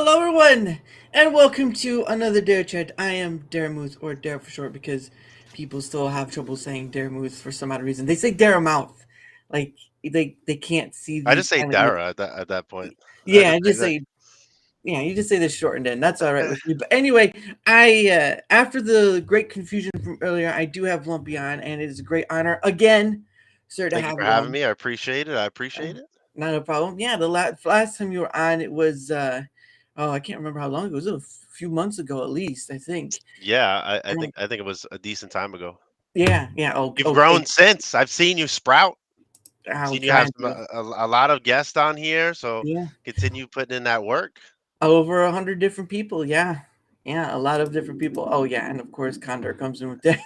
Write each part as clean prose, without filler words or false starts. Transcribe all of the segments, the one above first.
Hello, everyone, and welcome to another Darachat. I am Daramouthe, or Dara for short, because people still have trouble saying Daramouthe for some odd reason. They say Daramouthe, like they can't see I the just say silent U. Dara at that point. I Yeah, just I say just that. say yeah, you just say the shortened end. That's all right with me. But anyway, I after the great confusion from earlier, I do have Lumpy on, and it is a great honor again, sir, to Thank you have for you having on. me. I appreciate it. I Uh, appreciate it. Not a problem. Yeah, the last time you were on, it was oh, I can't remember how long ago. It was a few months ago, at least. I think. Yeah, I Um, think I think it was a decent time ago. yeah, yeah. Okay, You've okay. grown since. I've seen you sprout. I'll Seen you try have and some, do. a lot of guests on here, so Yeah, continue putting in that work. over 100 different people. Yeah, yeah, a lot of different people. Oh yeah, and of course, Condor comes in with that.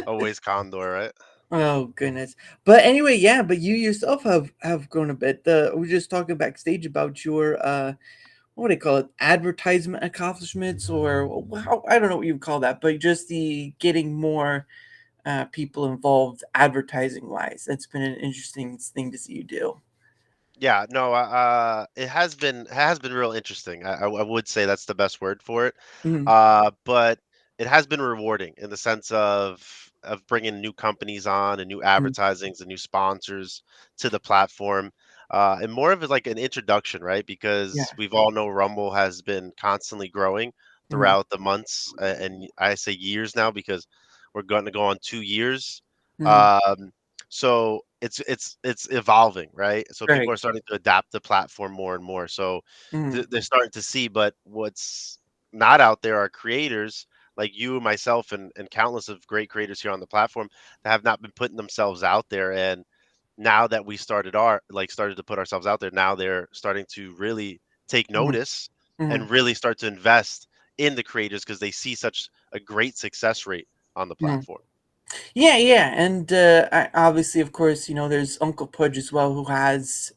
Always Condor, right? Oh goodness. But anyway, yeah. But you yourself have grown a bit. We were just talking backstage about your what do they call it, advertisement accomplishments, or how, I don't know what you would call that, but just the getting more people involved advertising wise. That's been an interesting thing to see you do. Yeah, no, it has been real interesting. I would say that's the best word for it. Mm, But it has been rewarding in the sense of bringing new companies on and new mm, advertisings and new sponsors to the platform, and more of it like an introduction, right? yeah. Because we've all know Rumble has been constantly growing Mm, throughout the months, and I say years now because we're going to go on 2 years. mm, Um, so it's evolving, right? So people right. are starting to adapt the platform more and more. So Mm, they're starting to see, but what's not out there are creators like you, myself, and countless of great creators here on the platform that have not been putting themselves out there. And now that we started to put ourselves out there, now they're starting to really take mm, notice mm, and really start to invest in the creators because they see such a great success rate on the mm. platform. Yeah, yeah, and obviously, of course, there's Uncle Pudge as well, who has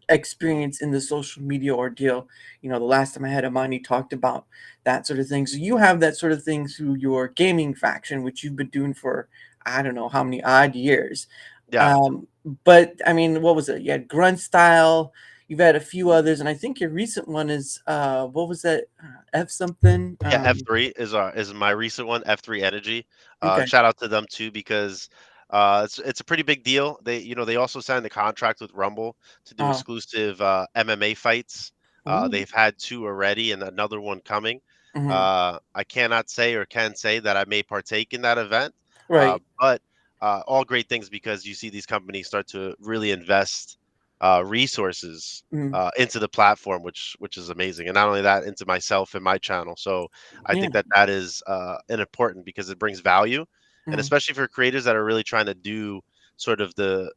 experience in the social media ordeal. The last time I had him on, he talked about that sort of thing. So you have that sort of thing through your gaming faction, which you've been doing for I don't know how many odd years. Yeah, Um, but I mean, what was it? You had Grunt Style. You've had a few others, and I think your recent one is what was that? F something. yeah, F3 is my recent one, F3 Energy. Okay. Shout out to them too because it's a pretty big deal. They also signed the contract with Rumble to do Oh. exclusive MMA fights. Ooh. They've had two already and another one coming. Hmm. I cannot say or can say that I may partake in that event, Right. but all great things because you see these companies start to really invest resources Mm. into the platform, which is amazing, and not only that, into myself and my channel. So I Yeah. think that is an important because it brings value, and Mm. especially for creators that are really trying to do sort of the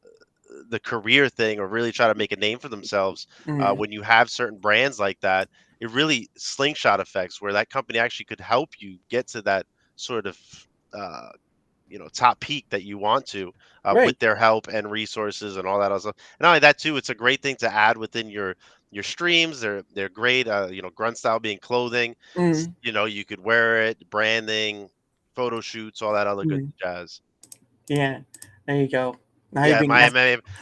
career thing or really try to make a name for themselves. Mm. When you have certain brands like that, it really slingshot effects where that company actually could help you get to that sort of uh, top peak that you want to, Right. with their help and resources and all that other stuff. And not only that too, it's a great thing to add within your streams. They're great. Grunt style being clothing. Mm. You could wear it, branding, photo shoots, all that other good Mm. jazz. Yeah. There you go. Now you're Yeah, being asked.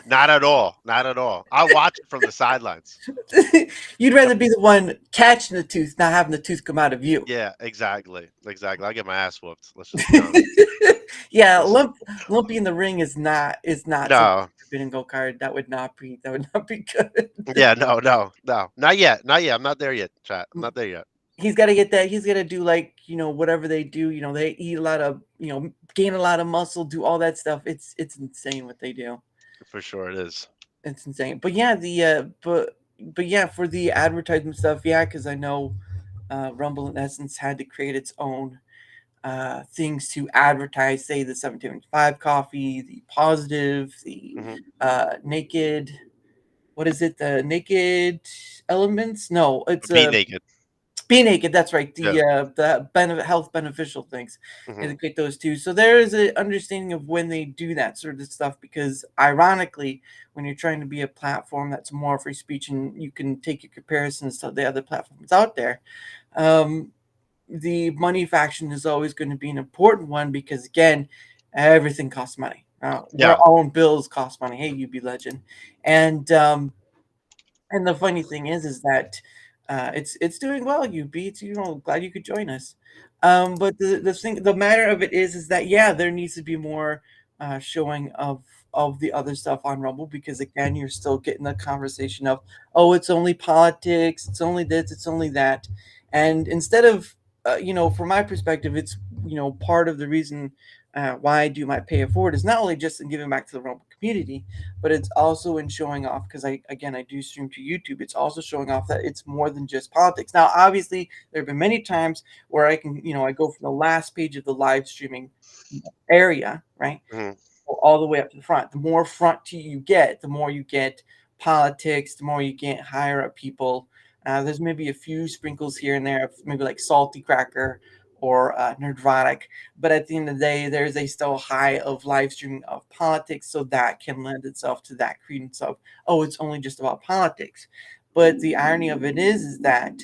not at all, not at all. I watch it from the sidelines. You'd rather be the one catching the tooth, not having the tooth come out of you. Yeah, exactly, exactly. I get my ass whooped. Let's just be honest. Yeah, Let's just Lumpy in the ring is not something no. to bid and go card. That would not be good. Yeah, no, no, no, not yet, not yet. I'm not there yet, chat. I'm not there yet. He's got to get that. He's got to do, like, whatever they do. They eat a lot of, gain a lot of muscle, do all that stuff. It's insane what they do. For sure, it is. It's insane. But yeah, but yeah, for the advertisement stuff, yeah, because I know Rumble in essence had to create its own things to advertise, say the 1775 coffee, the positive, the Hmm. naked. What is it? The naked elements? No, it's Be naked. be naked. That's right. Yeah. The health beneficial things. They Hmm. had to create those too. So there is an understanding of when they do that sort of stuff, because ironically, when you're trying to be a platform that's more free speech and you can take your comparisons to the other platforms out there, um, the money faction is always going to be an important one, because again, everything costs money. Our Yeah. own bills cost money. Hey, UB Legend, and And the funny thing is that it's doing well. You beat, glad you could join us. But the matter of it is that yeah, there needs to be more showing of the other stuff on Rumble, because again, you're still getting the conversation of, oh, it's only politics, it's only this, it's only that, and instead of from my perspective, it's part of the reason why I do my pay it forward is not only just in giving back to the Rumble community, but it's also in showing off, because I do stream to YouTube. It's also showing off that it's more than just politics. Now, obviously, there have been many times where I go from the last page of the live streaming area, right, Mhm. all the way up to the front. The more front you get, the more you get politics, the more you get higher up people. There's maybe a few sprinkles here and there, of maybe like Salty Cracker or Nerdrotic, but at the end of the day, there's a still high of live streaming of politics, so that can lend itself to that credence of, oh, it's only just about politics. But the irony of it is that,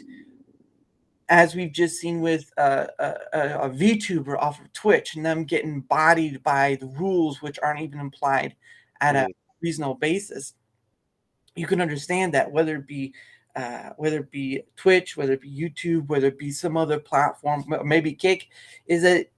as we've just seen with a VTuber off of Twitch and them getting bodied by the rules, which aren't even implied at a Mhm. reasonable basis, you can understand that, whether it be Twitch, whether it be YouTube, whether it be some other platform, maybe Kick, is that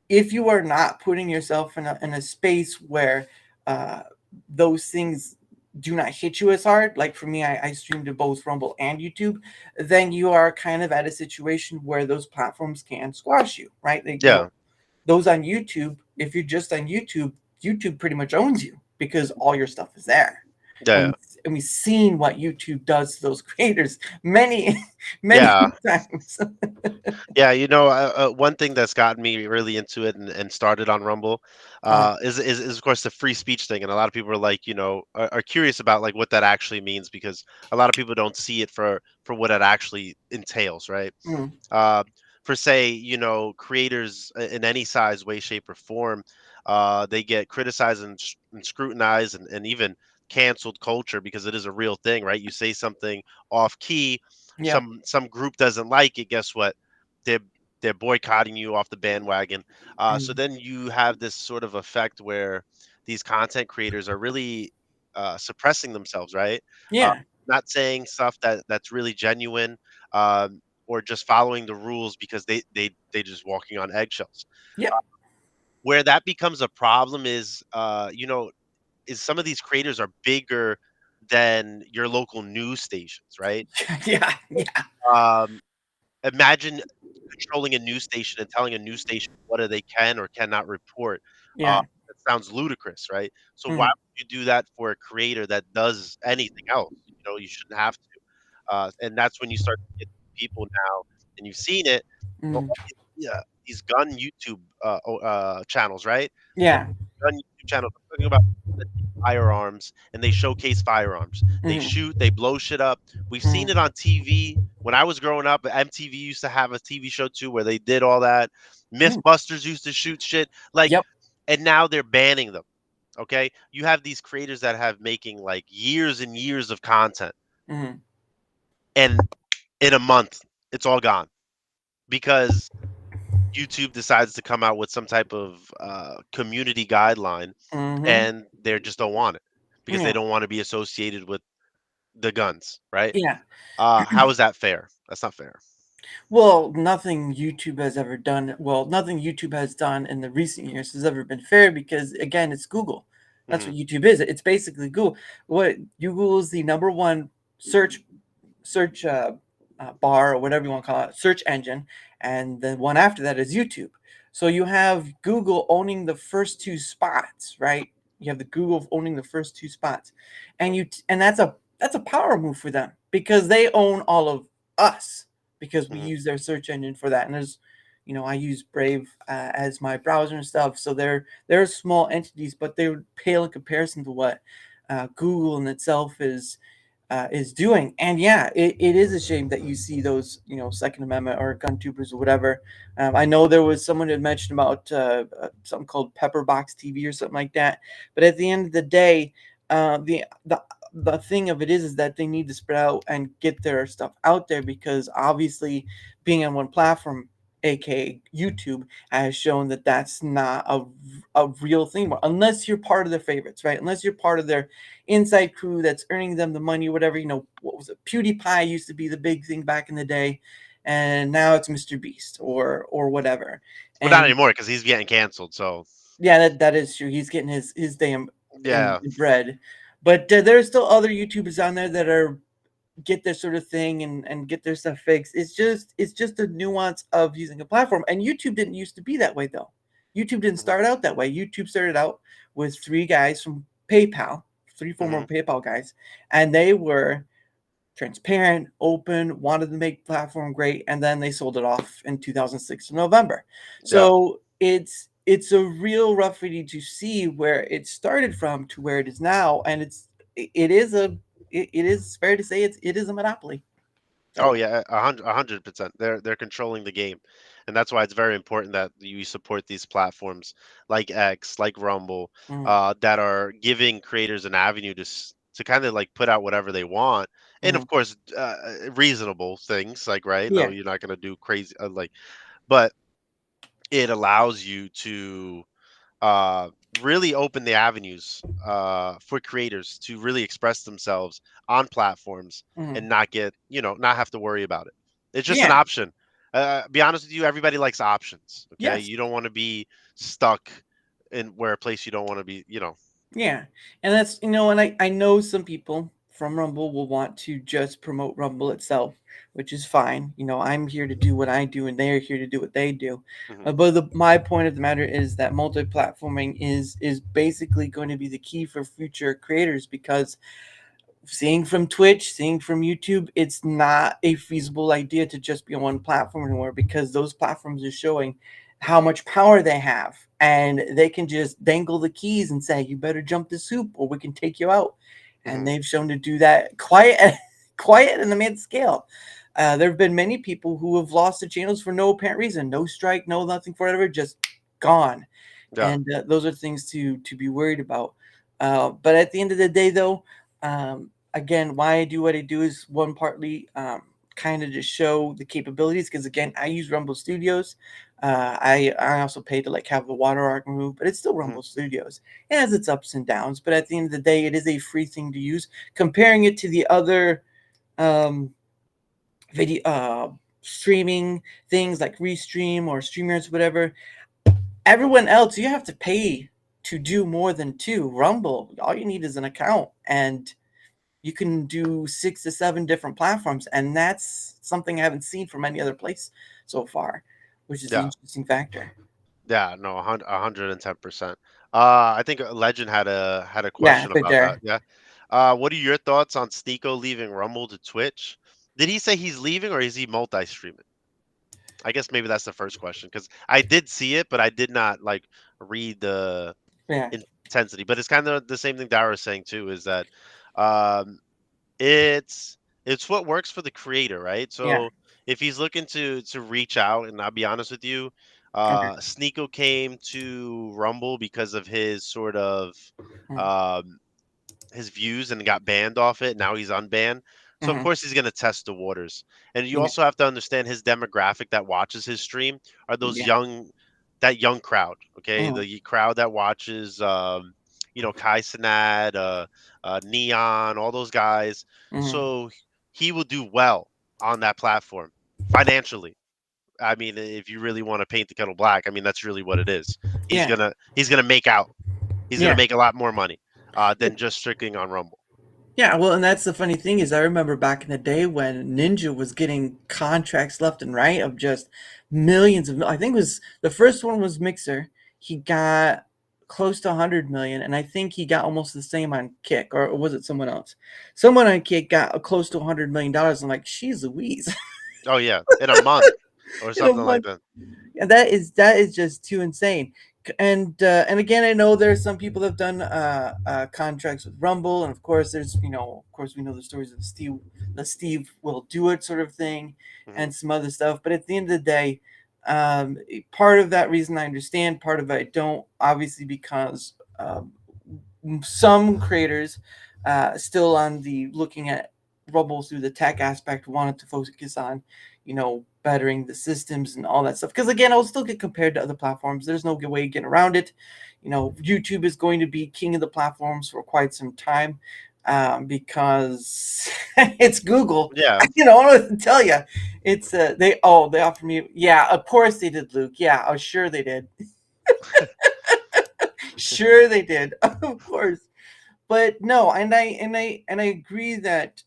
if you are not putting yourself in a space where uh, those things do not hit you as hard, like for me, I stream to both Rumble and YouTube, then you are kind of at a situation where those platforms can squash you, right? Yeah, Those on YouTube, if you're just on YouTube, YouTube pretty much owns you because all your stuff is there. And, yeah, we, and we've seen what YouTube does to those creators many, many yeah. times. Yeah, one thing that's gotten me really into it and started on Rumble, uh, is of course the free speech thing, and a lot of people are like, are curious about like what that actually means, because a lot of people don't see it for what it actually entails, right? mm, Uh, for say, creators in any size, way, shape, or form, they get criticized and scrutinized and even canceled culture, because it is a real thing, right? You say something off key, yep. some group doesn't like it. Guess what? They're they're boycotting you off the bandwagon. So Mm, then you have this sort of effect where these content creators are really suppressing themselves, right? Uh, yeah. not saying stuff that's really genuine, or just following the rules because they just walking on eggshells. Yep. Where that becomes a problem is some of these creators are bigger than your local news stations, right? Yeah. Yeah. Um, Imagine controlling a news station and telling a news station what they can or cannot report. Uh, Yeah. that sounds ludicrous, right? So why Mm, would you do that for a creator that does anything else? You shouldn't have to. And that's when you start to get people now, and you've seen it. Well, mm, yeah, these gun YouTube channels, right? So yeah. gun YouTube channels. I'm talking about firearms, and they showcase firearms. They Mm, shoot, they blow shit up. We've seen mm, it on TV. When I was growing up, MTV used to have a TV show too where they did all that. mm, Mythbusters used to shoot shit like, yep. and now they're banning them. Okay, you have these creators that have making like years and years of content, Mm, and in a month, it's all gone because YouTube decides to come out with some type of community guideline, mm-hmm. and they just don't want it because they Yeah. don't want to be associated with the guns, right? Yeah. How is that fair? That's not fair. Well, nothing YouTube has ever done. Well, nothing YouTube has done in the recent years has ever been fair, because again, it's Google. That's Hmm. what YouTube is. It's basically Google. What Google is the number one search bar, or whatever you want to call it, search engine, and the one after that is YouTube. So you have Google owning the first two spots, right? You have the Google owning the first two spots, and that's a power move for them, because they own all of us, because we Hmm. use their search engine for that. And I use Brave as my browser and stuff, so they're small entities, but they would pale in comparison to what Google in itself is doing. And yeah, it is a shame that you see those, Second Amendment or gun tubers or whatever. I know there was someone who mentioned about something called Pepperbox TV or something like that. But at the end of the day, the thing of it is that they need to spread out and get their stuff out there, because obviously being on one platform, aka YouTube, has shown that that's not a real thing, unless you're part of their favorites, right? Unless you're part of their inside crew that's earning them the money, whatever. What was it? PewDiePie used to be the big thing back in the day, and now it's Mr. Beast or whatever. Well, not And anymore because he's getting canceled. So yeah, that is true. He's getting his damn yeah. in bread. But there's still other YouTubers on there that are get their sort of thing and get their stuff fixed. It's just a nuance of using a platform. And YouTube didn't used to be that way though. YouTube didn't Hmm. start out that way. YouTube started out with three guys from PayPal, three former Hmm. PayPal guys, and they were transparent, open, wanted to make the platform great, and then they sold it off in 2006 in November. Yeah. So it's a real roughly to see where it started from to where it is now, and it is it is fair to say it is a monopoly. Oh So yeah, 100%. They're controlling the game, and that's why it's very important that you support these platforms like X, like Rumble, mm, that are giving creators an avenue to kind of like put out whatever they want, and of mm, course, reasonable things like right. No, yeah, you're not gonna do crazy but it allows you to uh, really open the avenues for creators to really express themselves on platforms mm, and not get, not have to worry about it. It's just an yeah, option. Be honest with you, everybody likes options. Okay, yes. you don't want to be stuck in where a place you don't want to be. Yeah, and that's and I know some people from Rumble will want to just promote Rumble itself, which is fine. I'm here to do what I do, and they're here to do what they do. Hmm. But my point of the matter is that multi-platforming is basically going to be the key for future creators because seeing from Twitch, seeing from YouTube, it's not a feasible idea to just be on one platform anymore because those platforms are showing how much power they have and they can just dangle the keys and say, you better jump this hoop or we can take you out. And Hmm. they've shown to do that quiet, quiet in the mid scale. There have been many people who have lost their channels for no apparent reason, no strike, no nothing, whatever, just gone. Yeah. And those are things to be worried about. But at the end of the day, though, again, why I do what I do is one partly kind of to show the capabilities because again, I use Rumble Studios. I also pay to like have the watermark removed, but it's still Hmm. Rumble Studios. It has its ups and downs, but at the end of the day, it is a free thing to use. Comparing it to the other um, video streaming things like Restream or Streamers, whatever, everyone else you have to pay to do more than two. Rumble, all you need is an account and you can do 6 to 7 different platforms, and that's something I haven't seen from any other place so far, which is the Yeah. interesting factor. Yeah. No, 110%. I think Legend had a Yeah, question right about that. there. Yeah. What are your thoughts on Sneeko leaving Rumble to Twitch? Did he say he's leaving or is he multi-streaming? I guess maybe that's the first question because I did see it, but I did not like read the Yeah. intensity. But it's kind of the same thing Dara was saying too, is that um, it's what works for the creator, right? Yeah. So if he's looking to reach out, and I'll be honest with you, Okay. Sneeko came to Rumble because of his sort of Mm-hmm. um, his views and got banned off it. Now he's unbanned. So of Mm-hmm. course he's going to test the waters. And you Yeah. also have to understand his demographic that watches his stream are those Yeah. that young crowd. Okay, Mm-hmm. the crowd that watches, Kai Sinat, Neon, all those guys. Mm-hmm. So he will do well on that platform financially. I mean, if you really want to paint the kettle black, I mean that's really what it is. Yeah. He's gonna make out. He's gonna Yeah. make a lot more money than just strictly on Rumble. Yeah, well, and that's the funny thing is I remember back in the day when Ninja was getting contracts left and right of just millions of I think it was the first one was Mixer. He got close to 100 million and I think he got almost the same on Kick or was it someone else? Someone on Kick got close to 100 million dollars. I'm like, "She's Louise." Oh yeah, in a month or In a something like month. that. Yeah, that is just too insane. And again, I know there are some people that have done contracts with Rumble, and of course, of course, we know the stories of the Steve will do it sort of thing, Hmm. and some other stuff. But at the end of the day, part of that reason I understand, part of it I don't, obviously because some creators still on the looking at Rumble through the tech aspect wanted to focus on, bettering the systems and all that stuff. Because again, I'll still get compared to other platforms. There's no good way to get around it. YouTube is going to be king of the platforms for quite some time, because it's Google. Yeah. I don't know what to tell you. It's they offer me. Yeah, of course they did, Luke. Yeah, oh sure they did. Sure they did. Of course. But no, and I agree that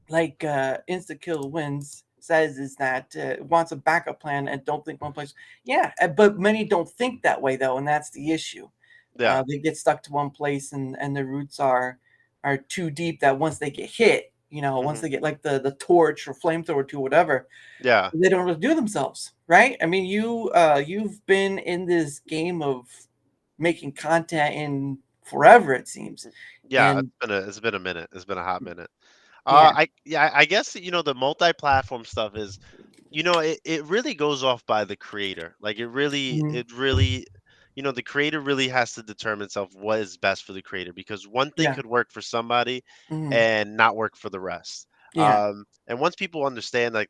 like insta kill wins says is that wants a backup plan and don't think one place. Yeah, but many don't think that way though, and that's the issue. Yeah. They get stuck to one place, and their roots are too deep that once they get hit, once Hmm. they get like the torch or flamethrower to whatever, Yeah. they don't really do themselves, right? I mean, you've been in this game of making content in forever, it seems. Yeah. And It's been a minute. It's been a hot minute. yeah. I guess the multi-platform stuff is, it really goes off by the creator. Like Mhm. it really, the creator really has to determine itself what is best for the creator, because one thing Yeah. could work for somebody Mhm. and not work for the rest. Yeah. And once people understand, like,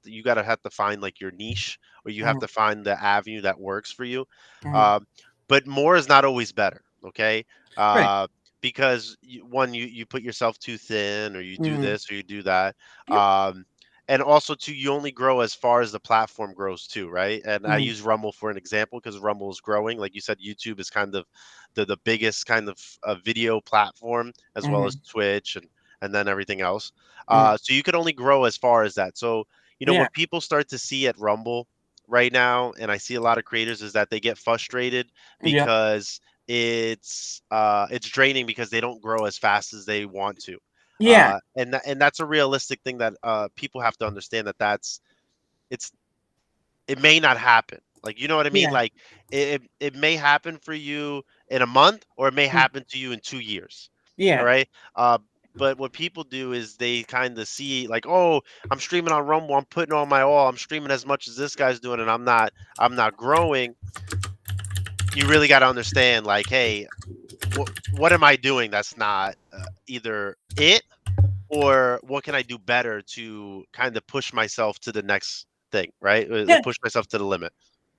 you gotta have to find like your niche, or you have Mhm. to find the avenue that works for you. Mhm. Um, but more is not always better. Okay. Right. Uh, because you put yourself too thin, or you do Mhm. this or you do that. Yep. And also too, you only grow as far as the platform grows too, right? And I Mhm. use Rumble for an example because Rumble is growing. Like you said, YouTube is kind of the biggest kind of video platform, as well as Mhm. Twitch, and then everything else. Mhm. So you could only grow as far as that. So Yeah. what people start to see at Rumble right now, and I see a lot of creators, is that they get frustrated Yep. because it's draining, because they don't grow as fast as they want to. Yeah. And that's a realistic thing that people have to understand, it's it may not happen. Like, you know what I mean? Yeah. Like, it may happen for you in a month, or it may Mhm. happen to you in 2 years. All Yeah. right. Uh, but what people do is they kind of see, like, oh, I'm streaming on Rumble, I'm putting on my all, I'm streaming as much as this guy's doing, and I'm not growing. You really got to understand, like, hey, what am I doing that's not either it, or what can I do better to kind of push myself to the next thing, right? Yeah. Push myself to the limit.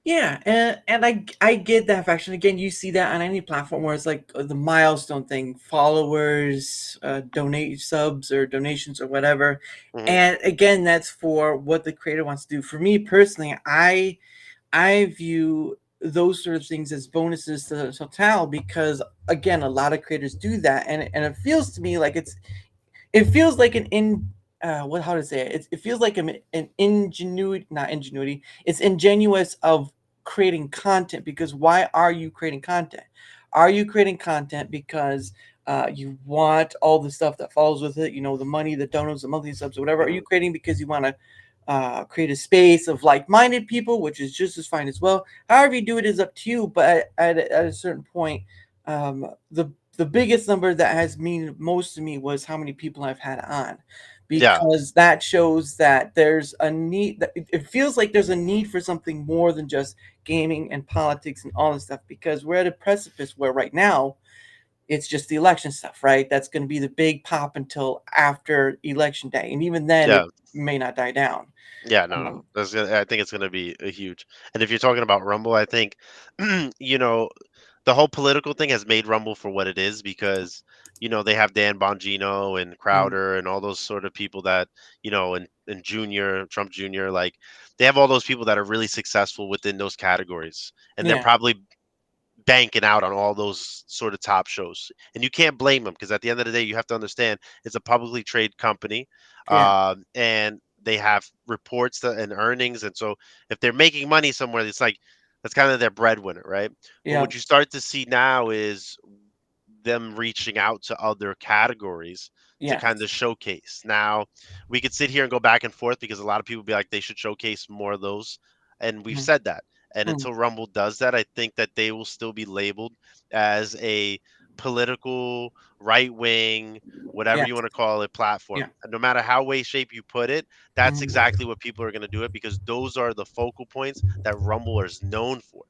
Yeah, and I get that faction. Again, you see that on any platform where it's like the milestone thing, followers, donate subs or donations or whatever. Hmm. And again, that's for what the creator wants to do. For me personally, I view those sort of things as bonuses to the total, because again, a lot of creators do that, and it feels to me like it feels like an in what how to say it? It feels like an ingenuity, not ingenuity. It's ingenuous of creating content, because why are you creating content? Are you creating content because you want all the stuff that follows with it? The money, the donuts, the monthly subs, or whatever. Are you Hmm. creating because you want to create a space of like-minded people, which is just as fine as well. However you do it is up to you. But at a certain point, the biggest number that has mean most to me was how many people I've had on, Yeah. because that shows that there's a need. That it feels like there's a need for something more than just gaming and politics and all this stuff. Because we're at a precipice where right now it's just the election stuff, right? That's going to be the big pop until after election day, and even then, it Yeah. may not die down. Yeah. No, no. Um, I think it's gonna be a huge. And if you're talking about Rumble, I think, you know, the whole political thing has made Rumble for what it is, because they have Dan Bongino and mm, Crowder and all those sort of people that, and Junior Trump Junior, like, they have all those people that are really successful within those categories, and they're yeah, probably banking out on all those sort of top shows. And you can't blame them, because at the end of the day, you have to understand it's a publicly traded company, yeah, and they have reports and earnings. And so if they're making money somewhere, it's like that's kind of their breadwinner, right? But yeah, what you start to see now is them reaching out to other categories to kind yes, of showcase. Now, we could sit here and go back and forth, because a lot of people be like, they should showcase more of those. And we've mm, said that. And mm, until Rumble does that, I think that they will still be labeled as a political, right wing, whatever yes, you want to call it, yeah, platform. And no matter how way shape you put it, that's mm, exactly what people are going to do it, because those are the focal points that Rumble is known for.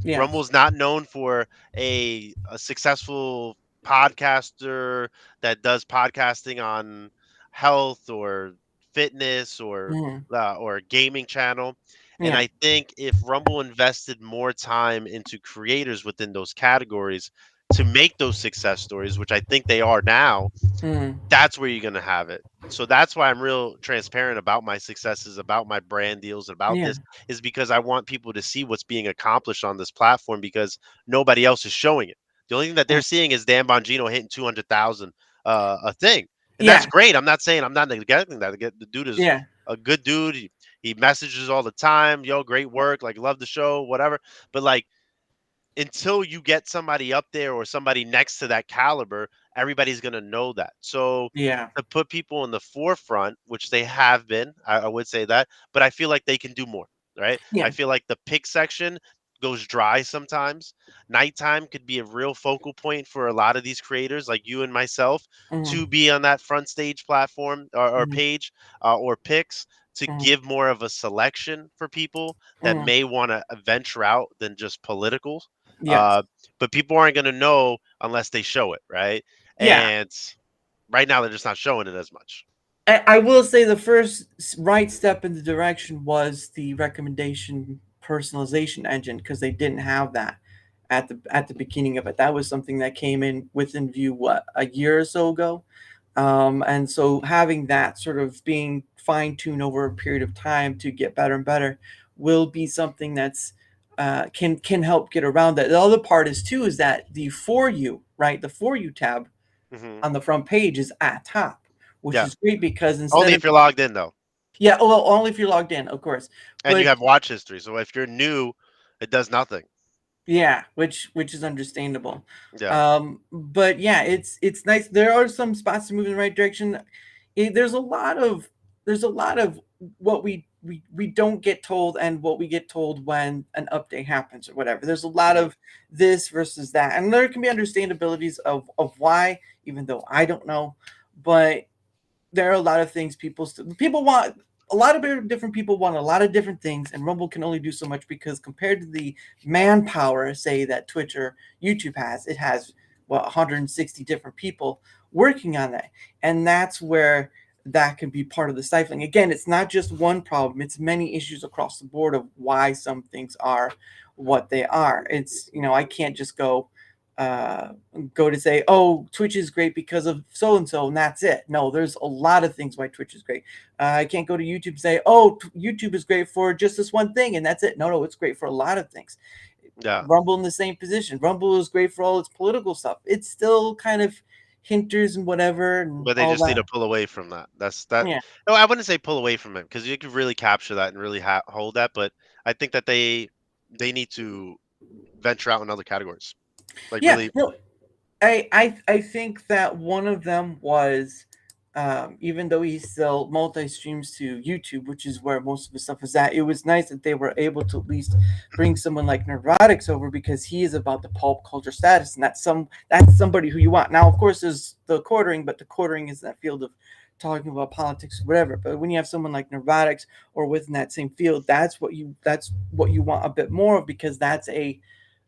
yes, Rumble's not known for a successful podcaster that does podcasting on health or fitness Mhm. or a gaming channel. And Yeah. I think if Rumble invested more time into creators within those categories to make those success stories, which I think they are now, Mhm. that's where you're gonna have it. So that's why I'm real transparent about my successes, about my brand deals, about Yeah. this, is because I want people to see what's being accomplished on this platform because nobody else is showing it. The only thing that they're Mm. seeing is Dan Bongino hitting 200,000 a thing, and that's Yeah. great. I'm not neglecting that. The dude is Yeah. a good dude. He messages all the time. Yo, great work. Like love the show, whatever. But like until you get somebody up there or somebody next to that caliber, everybody's going to know that. So Yeah. to put people in the forefront, which they have been, I would say that, but I feel like they can do more, right? I Yeah. feel like the pick section goes dry sometimes. Nighttime could be a real focal point for a lot of these creators like you and myself to Mhm. be on that front stage platform or Mhm. page or picks to Mhm. give more of a selection for people that Mhm. may want to venture out than just political, Yes. uh, but people aren't going to know unless they show it, right? Yeah. And right now they're just not showing it as much. I will say the first right step in the direction was the recommendation personalization engine because they didn't have that at the beginning of it. That was something that came in within view what a year or so ago, and so having that sort of being fine tuned over a period of time to get better and better will be something that's can help get around that. The other part is too is that the for you right the for you tab Hmm. on the front page is at top, which Yeah, is great because only instead of if you're logged in though, yeah, well, only if you're logged in, of course. and you But have watch history. So if you're new, it does nothing. yeah, which is understandable. Yeah. But yeah, it's nice. There are some spots to move in the right direction. There's a lot of what we don't get told and what we get told when an update happens or whatever. There's a lot Hmm. of this versus that, and there can be understandabilities of why, even though I don't know. But there are a lot of things people want a lot of different people want a lot of different things, and Rumble can only do so much because compared to the manpower, say that Twitch or YouTube has, it has 160 different people working on that, and that's where that can be part of the stifling. Again, it's not just one problem; it's many issues across the board of why some things are what they are. It's I can't just uh, go to say, oh, Twitch is great because of so and so, and that's it. No, there's a lot of things why Twitch is great. I can't go to YouTube and say, oh, YouTube is great for just this one thing, and that's it. No, it's great for a lot of things. Yeah. Rumble in the same position. Rumble is great for all its political stuff. It's still kind of hinters and whatever and But they all just need that. to pull away from that. That's that. Yeah. No, I wouldn't say pull away from it because you could really capture that and really hold that. But I think that they need to venture out in other categories. Like Yeah. really, No, I think that one of them was even though he still multi streams to YouTube, which is where most of his stuff is at. It was nice that they were able to at least bring someone like Neurotics over because he is about the pulp culture status, and that's somebody who you want. Now, of course, there's the quartering, but the quartering is that field of talking about politics or whatever. But when you have someone like Neurotics or within that same field, that's what you want a bit more of because that's a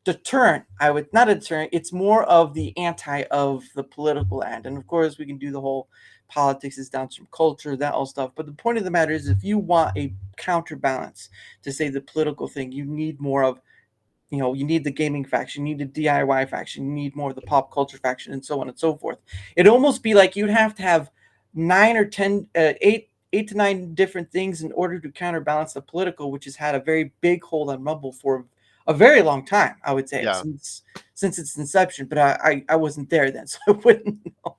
deterrent. I would not a deterrent. It's more of the anti of the political end, and of course we can do the whole politics is downstream culture, that all stuff. But the point of the matter is, if you want a counterbalance to say the political thing, you need more of you need the gaming faction, you need the DIY faction, you need more of the pop culture faction, and so on and so forth. It'd almost be like you'd have to have 9 or 10, eight to nine different things in order to counterbalance the political, which has had a very big hold on Rumble for a very long time. I would say yeah. since its inception, but I wasn't there then, so I wouldn't know.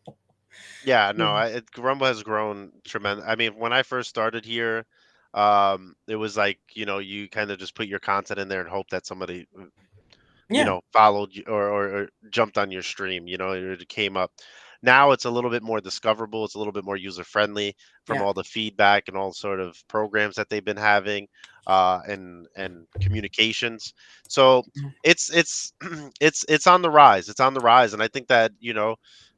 Yeah, no, Mhm. Rumble has grown tremendous. I mean, when I first started here, it was like, you kind of just put your content in there and hope that somebody, Yeah, followed you or jumped on your stream, it came up. Now it's a little bit more discoverable. It's a little bit more user friendly from yeah, all the feedback and all sort of programs that they've been having, and communications. So mhm. it's it's on the rise. It's on the rise, and I think that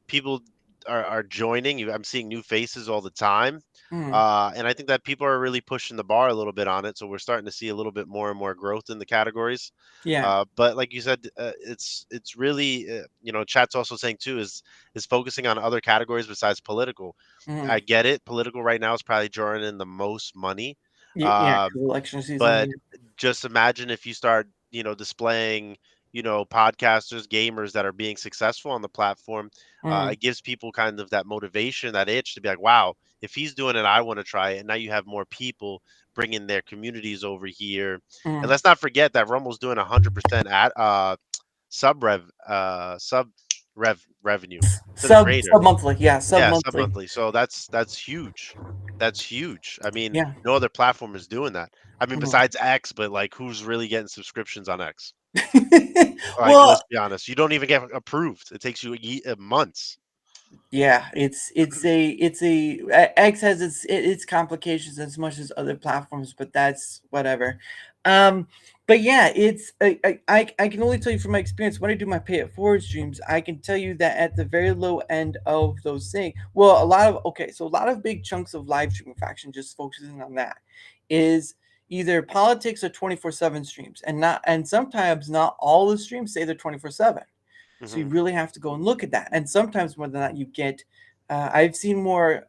people. are joining. I'm seeing new faces all the time, Mm, and I think that people are really pushing the bar a little bit on it. So we're starting to see a little bit more and more growth in the categories. yeah. But like you said, it's really chat's also saying too is focusing on other categories besides political. Mm. I get it. Political right now is probably drawing in the most money. Yeah, Um, 'cause election season. but Yeah. just imagine if you start, displaying, podcasters, gamers that are being successful on the platform. Mm, It gives people kind of that motivation, that itch to be like, wow, if he's doing it, I want to try it. And now you have more people bringing their communities over here. And mm. let's not forget that Rumble's doing 100% at sub revenue to the creator. Sub monthly. Yeah, sub Yeah, sub monthly. monthly. So that's huge. That's huge. I mean, Yeah. no other platform is doing that. I mean, Mhm. besides X, but like, who's really getting subscriptions on X? Like, Well, let's be honest. You don't even get approved. It takes you months. yeah, X has its complications as much as other platforms, but that's whatever. Um, but yeah, it's I can only tell you from my experience when I do my pay it forward streams, I can tell you that at the very low end of those things, well, a lot of big chunks of live streaming faction just focusing on that is either politics or 24/7 streams, and sometimes not all the streams say they're 24/7. So you Hmm. really have to go and look at that. And sometimes more than that, you get. I've seen more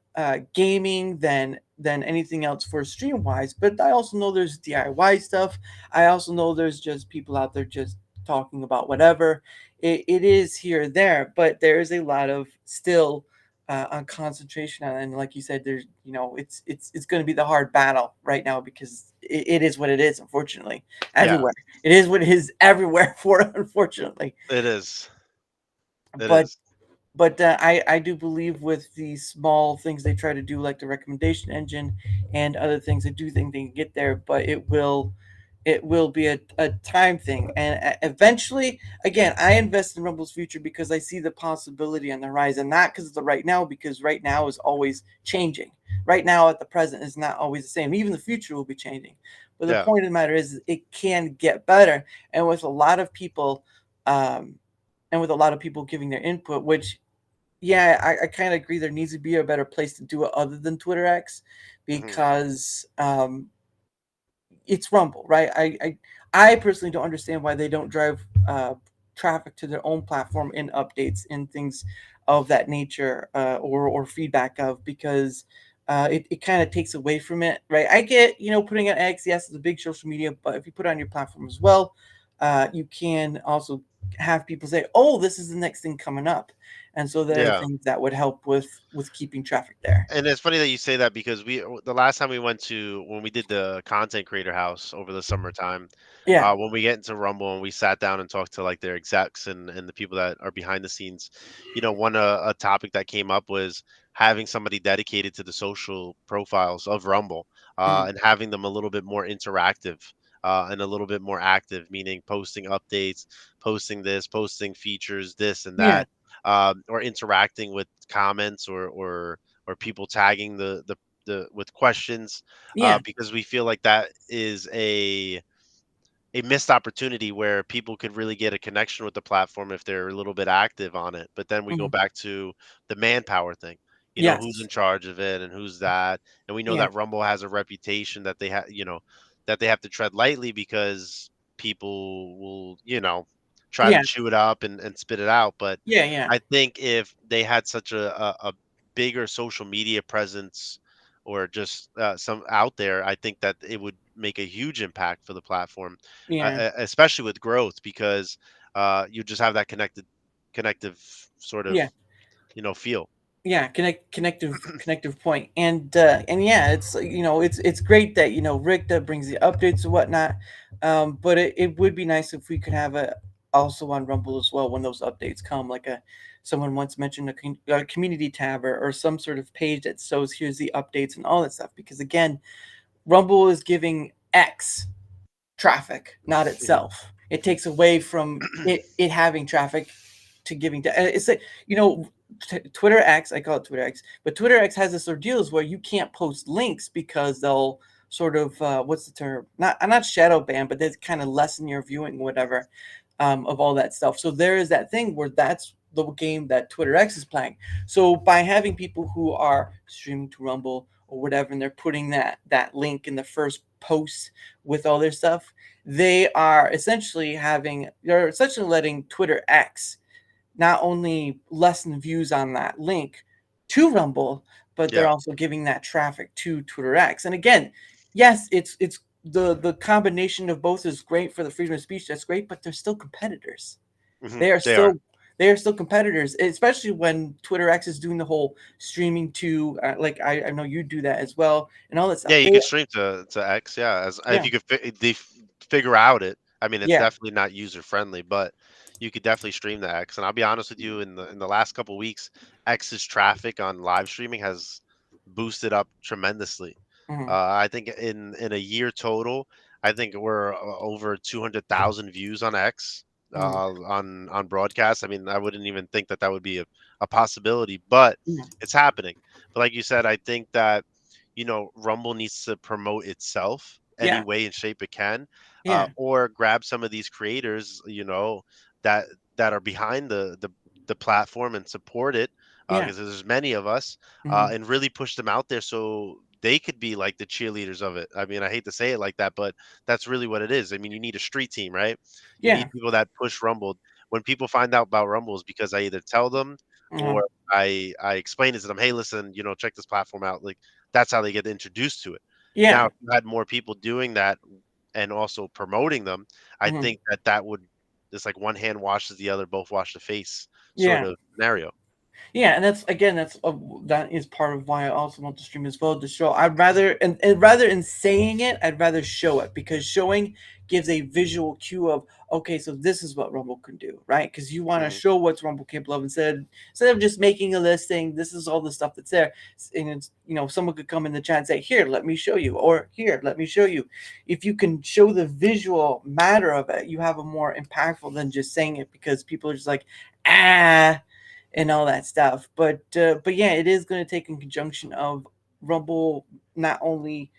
gaming than anything else for stream wise, but I also know there's DIY stuff. I also know there's just people out there just talking about whatever. It is here or there, but there is a lot of still on concentration on, and like you said, there's it's going to be the hard battle right now because it is what it is. Unfortunately, Yeah, everywhere it is what it is everywhere for unfortunately. it is. It But is. I do believe with the small things they try to do, like the recommendation engine and other things, I do think they can get there. But it will be a time thing, and eventually, again, I invest in Rumble's future because I see the possibility on the horizon, not because of the right now, because right now is always changing. Right now, at the present, is not always the same. Even the future will be changing. But the Yeah. point of the matter is, it can get better, and with a lot of people. Um, and with a lot of people giving their input, which yeah, I kind of agree. There needs to be a better place to do it other than Twitter X, Hmm. because it's Rumble, right? I personally don't understand why they don't drive traffic to their own platform in updates and things of that nature, or feedback of, because it kind of takes away from it, right? I get putting on X, yes, it's a big social media, but if you put it on your platform as well, you can also have people say, "Oh, this is the next thing coming up," and so there are Yeah. things that would help with keeping traffic there. And it's funny that you say that because the last time we went to when we did the content creator house over the summertime, Yeah. when we get into Rumble and we sat down and talked to like their execs and the people that are behind the scenes, one a topic that came up was having somebody dedicated to the social profiles of Rumble, Mm. and having them a little bit more interactive. And a little bit more active, meaning posting updates, posting this, posting features, this and Yeah. that, or interacting with comments or people tagging the with questions, Yeah. because we feel like that is a missed opportunity where people could really get a connection with the platform if they're a little bit active on it. But then we go Mhm. back to the manpower thing. Who's Yes. in charge of it and who's that. And we know Yeah. that Rumble has a reputation that they have, that they have to tread lightly because people will, try to Yeah. chew it up and spit it out. But Yeah. Yeah. I think if they had such a bigger social media presence or just some out there, I think that it would make a huge impact for the platform, Yeah. especially with growth, because you just have that connective sort of Yeah. feel. Yeah. Connective point. And yeah, it's great that Rick that brings the updates and whatnot. But it would be nice if we could have a also on Rumble as well when those updates come, like someone once mentioned a community tab, or some sort of page that shows here's the updates and all that stuff, because again, Rumble is giving X traffic, not itself. It takes away from it having traffic to giving to. It's like Twitter X. I call it Twitter X, but Twitter X has this sort of deals where you can't post links because they'll sort of what's the term? Not shadow ban, but they kind of lessen your viewing, whatever, of all that stuff. So there is that thing where the game that Twitter X is playing. So by having people who are streaming to Rumble or whatever, and they're putting that link in the first post with all their stuff, they're essentially letting Twitter X not only lessen views on that link to Rumble, but they're Yeah. also giving that traffic to Twitter X. And again, yes, it's the combination of both is great for the freedom of speech. That's great, but they're still competitors. They are They are. still they are still competitors, especially when Twitter X is doing the whole streaming to like I know you do that as well and all that Yeah, stuff. you They could stream to X. Yeah, as if yeah you could figure out it. I mean, it's yeah definitely not user friendly, but you could definitely stream to X. And I'll be honest with you, in the last couple weeks, X's traffic on live streaming has boosted up tremendously. mhm, I think in a year total, I think we're over 200,000 views on X mhm, on broadcast. I mean, I wouldn't even think that that would be a possibility, but mhm. it's happening. But like you said, I think that Rumble needs to promote itself any Yeah way and shape it can, yeah or grab some of these creators, that that are behind the platform and support it, yeah because there's many of us, mhm, and really push them out there so they could be like the cheerleaders of it. I mean, I hate to say it like that, but that's really what it is. I mean, you need a street team, right? You yeah need people that push Rumble. When people find out about Rumble, is because I either tell them or mhm, I explain it to them. Hey, listen, check this platform out. Like that's how they get introduced to it. Now, yeah if you had more people doing that and also promoting them, I mhm, think that that would just like one hand washes the other, both wash the face sort yeah. of scenario. Yeah, and that's again, that is part of why I also want to stream as well to show. I'd rather and rather in saying it, I'd rather show it because showing gives a visual cue of okay, so this is what Rumble can do, right? Because you want to Mhm. show what's Rumble capable of instead of just making a listing. This is all the stuff that's there, and it's someone could come in the chat and say, "Here, let me show you," or "Here, let me show you." If you can show the visual matter of it, you have a more impactful than just saying it because people are just like, ah and all that stuff. But yeah, it is going to take in conjunction of Rumble not only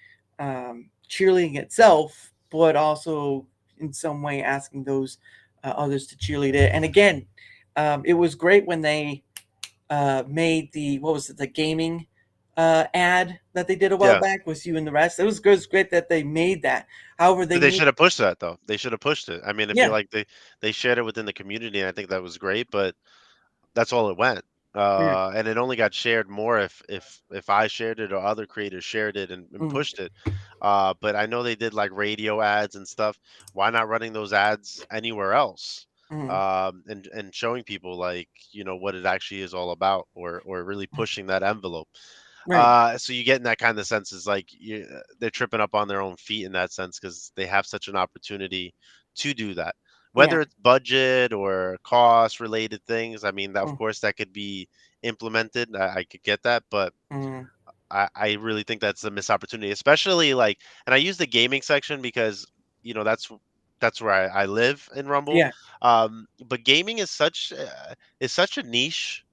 cheerleading itself, but also in some way asking those others to cheerlead it. And again, it was great when they made the what was it the gaming ad that they did a while Yeah. back with you and the rest. It was good. It's great that they made that. However, they They need should have pushed that though. They should have pushed it. I mean, I feel yeah like they shared it within the community, and I think that was great, but that's all it went. yeah And it only got shared more if I shared it or other creators shared it and mm, pushed it. But I know they did like radio ads and stuff. Why not running those ads anywhere else? mm, And showing people like what it actually is all about, or really pushing that envelope. right So you get in that kind of sense is like they're tripping up on their own feet in that sense because they have such an opportunity to do that. yeah Whether it's budget or cost related things, I mean, of mm, course, that could be implemented. I could get that, but mm, I really think that's a missed opportunity, especially like, and I use the gaming section because that's where I live in Rumble. yeah But gaming is such a niche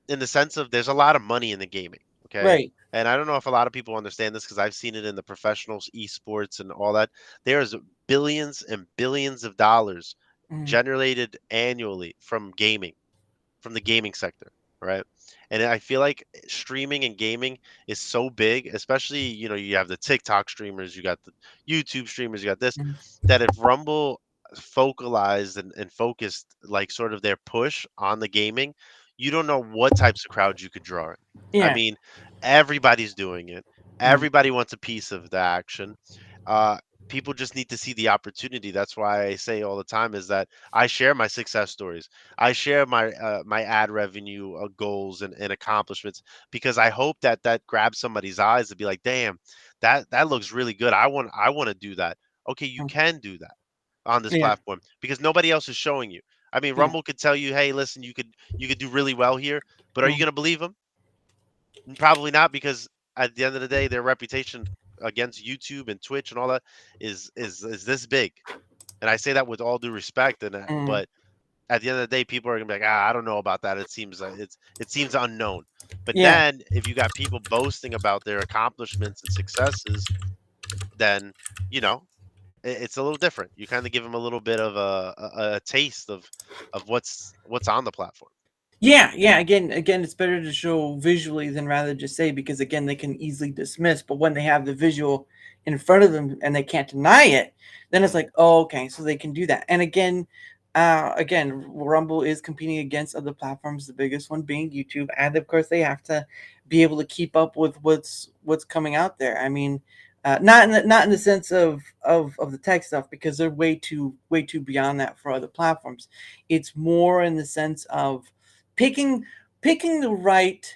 in the sense of there's a lot of money in the gaming, okay? right And I don't know if a lot of people understand this because I've seen it in the professional esports and all that. There's billions and billions of dollars mm, generated annually from the gaming sector, right? And I feel like streaming and gaming is so big, especially, you have the TikTok streamers, you got the YouTube streamers, you got this, mm, that if Rumble focalized and focused like sort of their push on the gaming, you don't know what types of crowds you could draw in. I yeah mean, everybody's doing it. mm, Everybody wants a piece of the action. Uh, People just need to see the opportunity. That's why I say all the time is that I share my success stories. I share my ad revenue goals and accomplishments because I hope that that grabs somebody's eyes to be like, damn, that looks really good. I want to do that. Okay, you mm, can do that on this yeah platform because nobody else is showing you. I mean, yeah Rumble could tell you, hey, listen, you could do really well here, but are you mm, gonna believe them? Probably not, because at the end of the day, their reputation against YouTube and Twitch and all that is this big. And I say that with all due respect, mm, but at the end of the day, people are gonna be like, I don't know about that. It seems it seems unknown. But yeah then if you got people boasting about their accomplishments and successes, then you know it's a little different. You kind of give them a little bit of a taste of what's on the platform. Yeah, yeah. Again, it's better to show visually than rather just say, because again, they can easily dismiss. But when they have the visual in front of them and they can't deny it, then it's like, oh, okay, so they can do that. And again, Rumble is competing against other platforms. The biggest one being YouTube, and of course, they have to be able to keep up with what's coming out there. I mean, not in the sense of the tech stuff, because they're way too beyond that for other platforms. It's more in the sense of picking picking the right.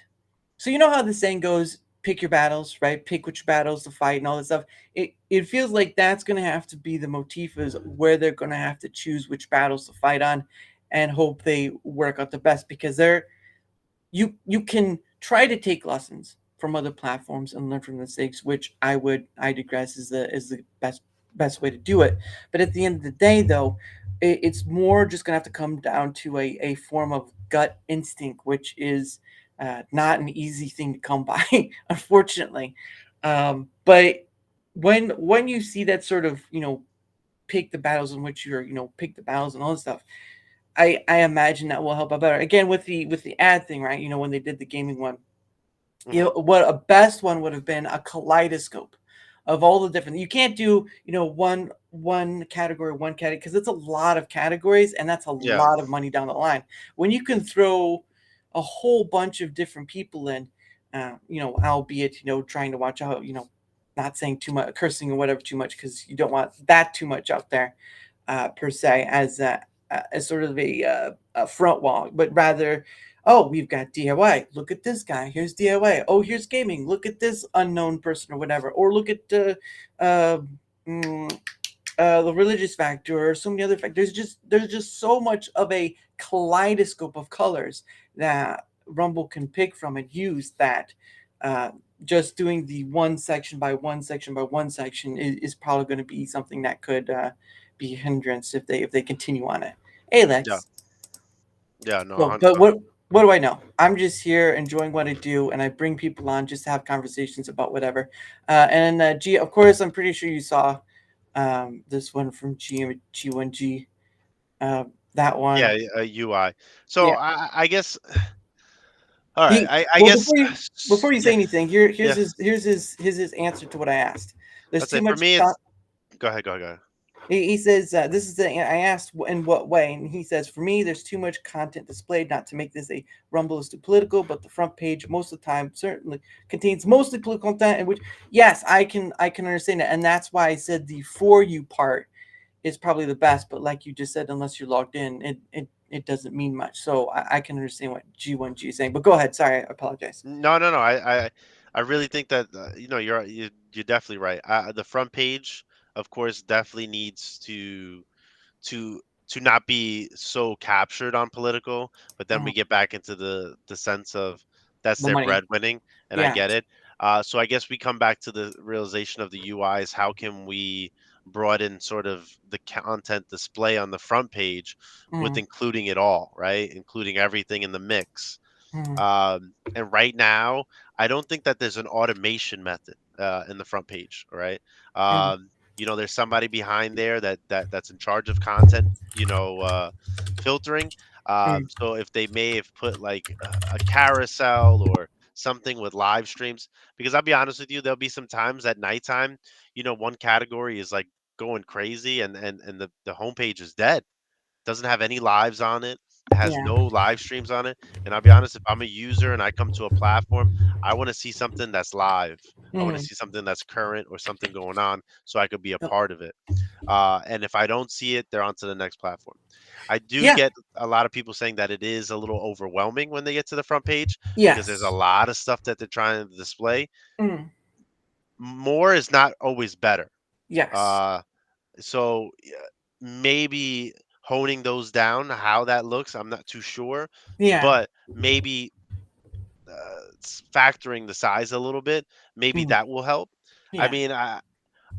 So you know how the saying goes, pick your battles, right? Pick which battles to fight and all this stuff. It feels like that's going to have to be the motif, is where they're going to have to choose which battles to fight on, and hope they work out the best, because they're you can try to take lessons from other platforms and learn from mistakes, which I digress, is the best way to do it. But at the end of the day, though, it's more just gonna have to come down to a form of gut instinct, which is not an easy thing to come by, unfortunately. But when you see that sort of, pick the battles in which you're, pick the battles and all this stuff, I imagine that will help out better. Again, with the ad thing, right? When they did the gaming one, Hmm. what a best one would have been a kaleidoscope of all the different. You can't do, one category, because it's a lot of categories, and that's a Yeah. lot of money down the line. When you can throw a whole bunch of different people in, albeit, trying to watch out, not saying too much, cursing or whatever too much, because you don't want that too much out there, per se, as sort of a front wall, but rather, oh, we've got DIY. Look at this guy. Here's DIY. Oh, here's gaming. Look at this unknown person or whatever. Or look at uh, mm, the religious factor, or so many other factors. There's just so much of a kaleidoscope of colors that Rumble can pick from and use, that uh, just doing the one section by one section by one section is probably going to be something that could be a hindrance if they continue on it. Hey, Yeah. Lex. Yeah. No. So, but what do I know? I'm just here enjoying what I do, and I bring people on just to have conversations about whatever. And G, of course, I'm pretty sure you saw this one from G1G. Uh, that one, Yeah. UI. So yeah. I guess. All right. He I well guess. before you say Yeah. anything, Yeah. here's his answer to what I asked. There's I'd too say for much. me, it's. Go ahead. Go ahead. Go ahead. He says, this is the, I asked in what way, and he says, for me, there's too much content displayed, not to make this a rumble as to political, but the front page most of the time certainly contains mostly political content, in which, yes, I can understand that, and that's why I said the for you part is probably the best. But like you just said, unless you're logged in, it doesn't mean much. So I can understand what G1G is saying. But go ahead. Sorry, I apologize. No, no, no. I really think that you're definitely right. The front page, of course, definitely needs to to not be so captured on political. But then Mhm. we get back into the sense of that's The their money, breadwinning, and I yeah. get it. So I guess we come back to the realization of the UIs. How can we broaden sort of the content display on the front page with Mm, including it all, right? Including everything in the mix. mm, And right now, I don't think that there's an automation method in the front page. All right. mm, There's somebody behind there that's in charge of content, filtering. mm, So if they may have put like a carousel or something with live streams, because I'll be honest with you, there'll be some times at nighttime, one category is like going crazy and the homepage is dead, doesn't have any lives on it. It has yeah. no live streams on it. And I'll be honest, if I'm a user and I come to a platform, I want to see something that's live. I want to Mm. see something that's current or something going on so I could be a Oh, part of it. And if I don't see it, they're on to the next platform. I do yeah. get a lot of people saying that it is a little overwhelming when they get to the front page because there's a Yes. lot of stuff that they're trying to display. Mm. More is not always better. Yes. Uh, so maybe honing those down, how that looks, I'm not too sure, Yeah. but maybe factoring the size a little bit, maybe Mm. that will help. I Yeah. mean,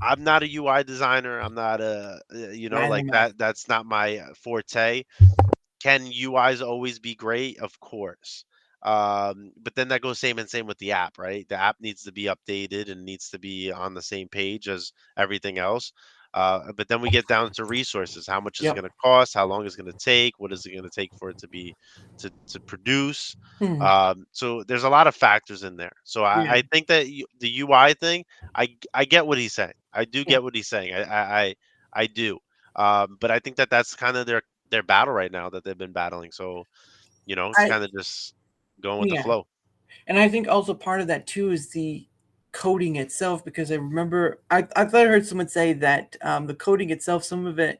I'm not a UI designer. I'm not Neither like am I. that. That's not my forte. Can UIs always be great? Of course. But then that goes same and same with the app, right? The app needs to be updated and needs to be on the same page as everything else. But then we get down to resources. How much is it Yep. going to cost? How long is it going to take? What is it going to take for it to be to produce? Mhm. So there's a lot of factors in there. So Yeah. I think that the UI thing, I get what he's saying. I do Yeah. get what he's saying. I do. But I think that that's kind of their battle right now that they've been battling. So it's I kind of just going with the yeah. flow. And I think also part of that too is the coding itself, because I remember I thought I heard someone say that the coding itself, some of it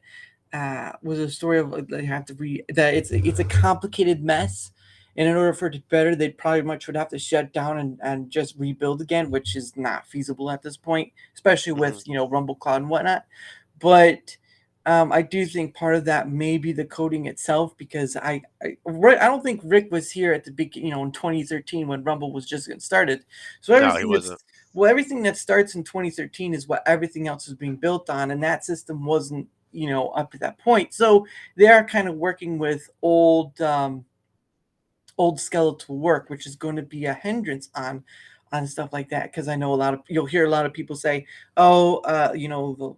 was a story of like, they have to read that it's a complicated mess, and in order for it to be better, they'd probably much would have to shut down and just rebuild again, which is not feasible at this point, especially Hmm. with Rumble Cloud and whatnot. But I do think part of that may be the coding itself, because I don't think Rick was here at the beginning, in 2013 when Rumble was just getting started. So No, he wasn't. everything that starts in 2013 is what everything else is being built on, and that system wasn't up to that point. So they are kind of working with old skeletal work, which is going to be a hindrance on stuff like that. Because I know you'll hear a lot of people say, "Oh,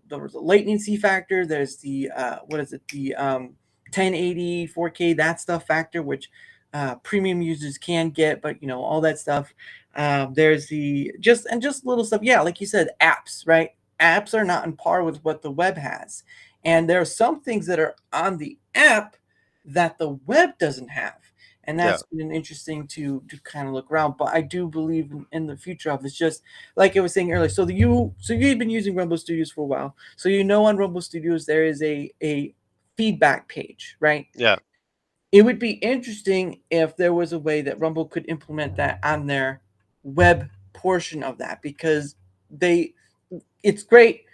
there was a latency factor. There's the what is it? The 1080 4K that stuff factor, which premium users can get, but all that stuff. There's the just little stuff. Yeah, like you said, apps, right? Apps are not on par with what the web has, and there are some things that are on the app that the web doesn't have, and Yeah. that's been interesting to kind of look around. But I do believe in the future of it's just like I was saying earlier. So you've been using Rumble Studios for a while, so on Rumble Studios there is a feedback page, right? Yeah. It would be interesting if there was a way that Rumble could implement that on their web portion of that, because they it's great,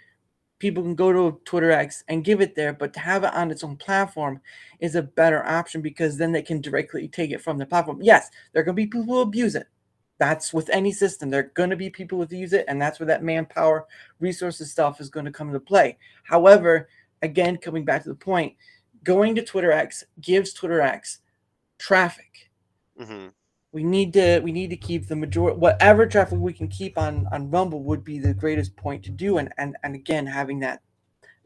people can go to Twitter X and give it there, but to have it on its own platform is a better option, because then they can directly take it from the platform. Yes, there are going to be people who abuse it. That's with any system. There are going to be people who use it, and that's where that manpower, resources stuff is going to come into play. However, again, coming back to the point, going to Twitter X gives Twitter X traffic. Hmm. We need to keep the majority, whatever traffic we can keep on Rumble would be the greatest point to do, and again, having that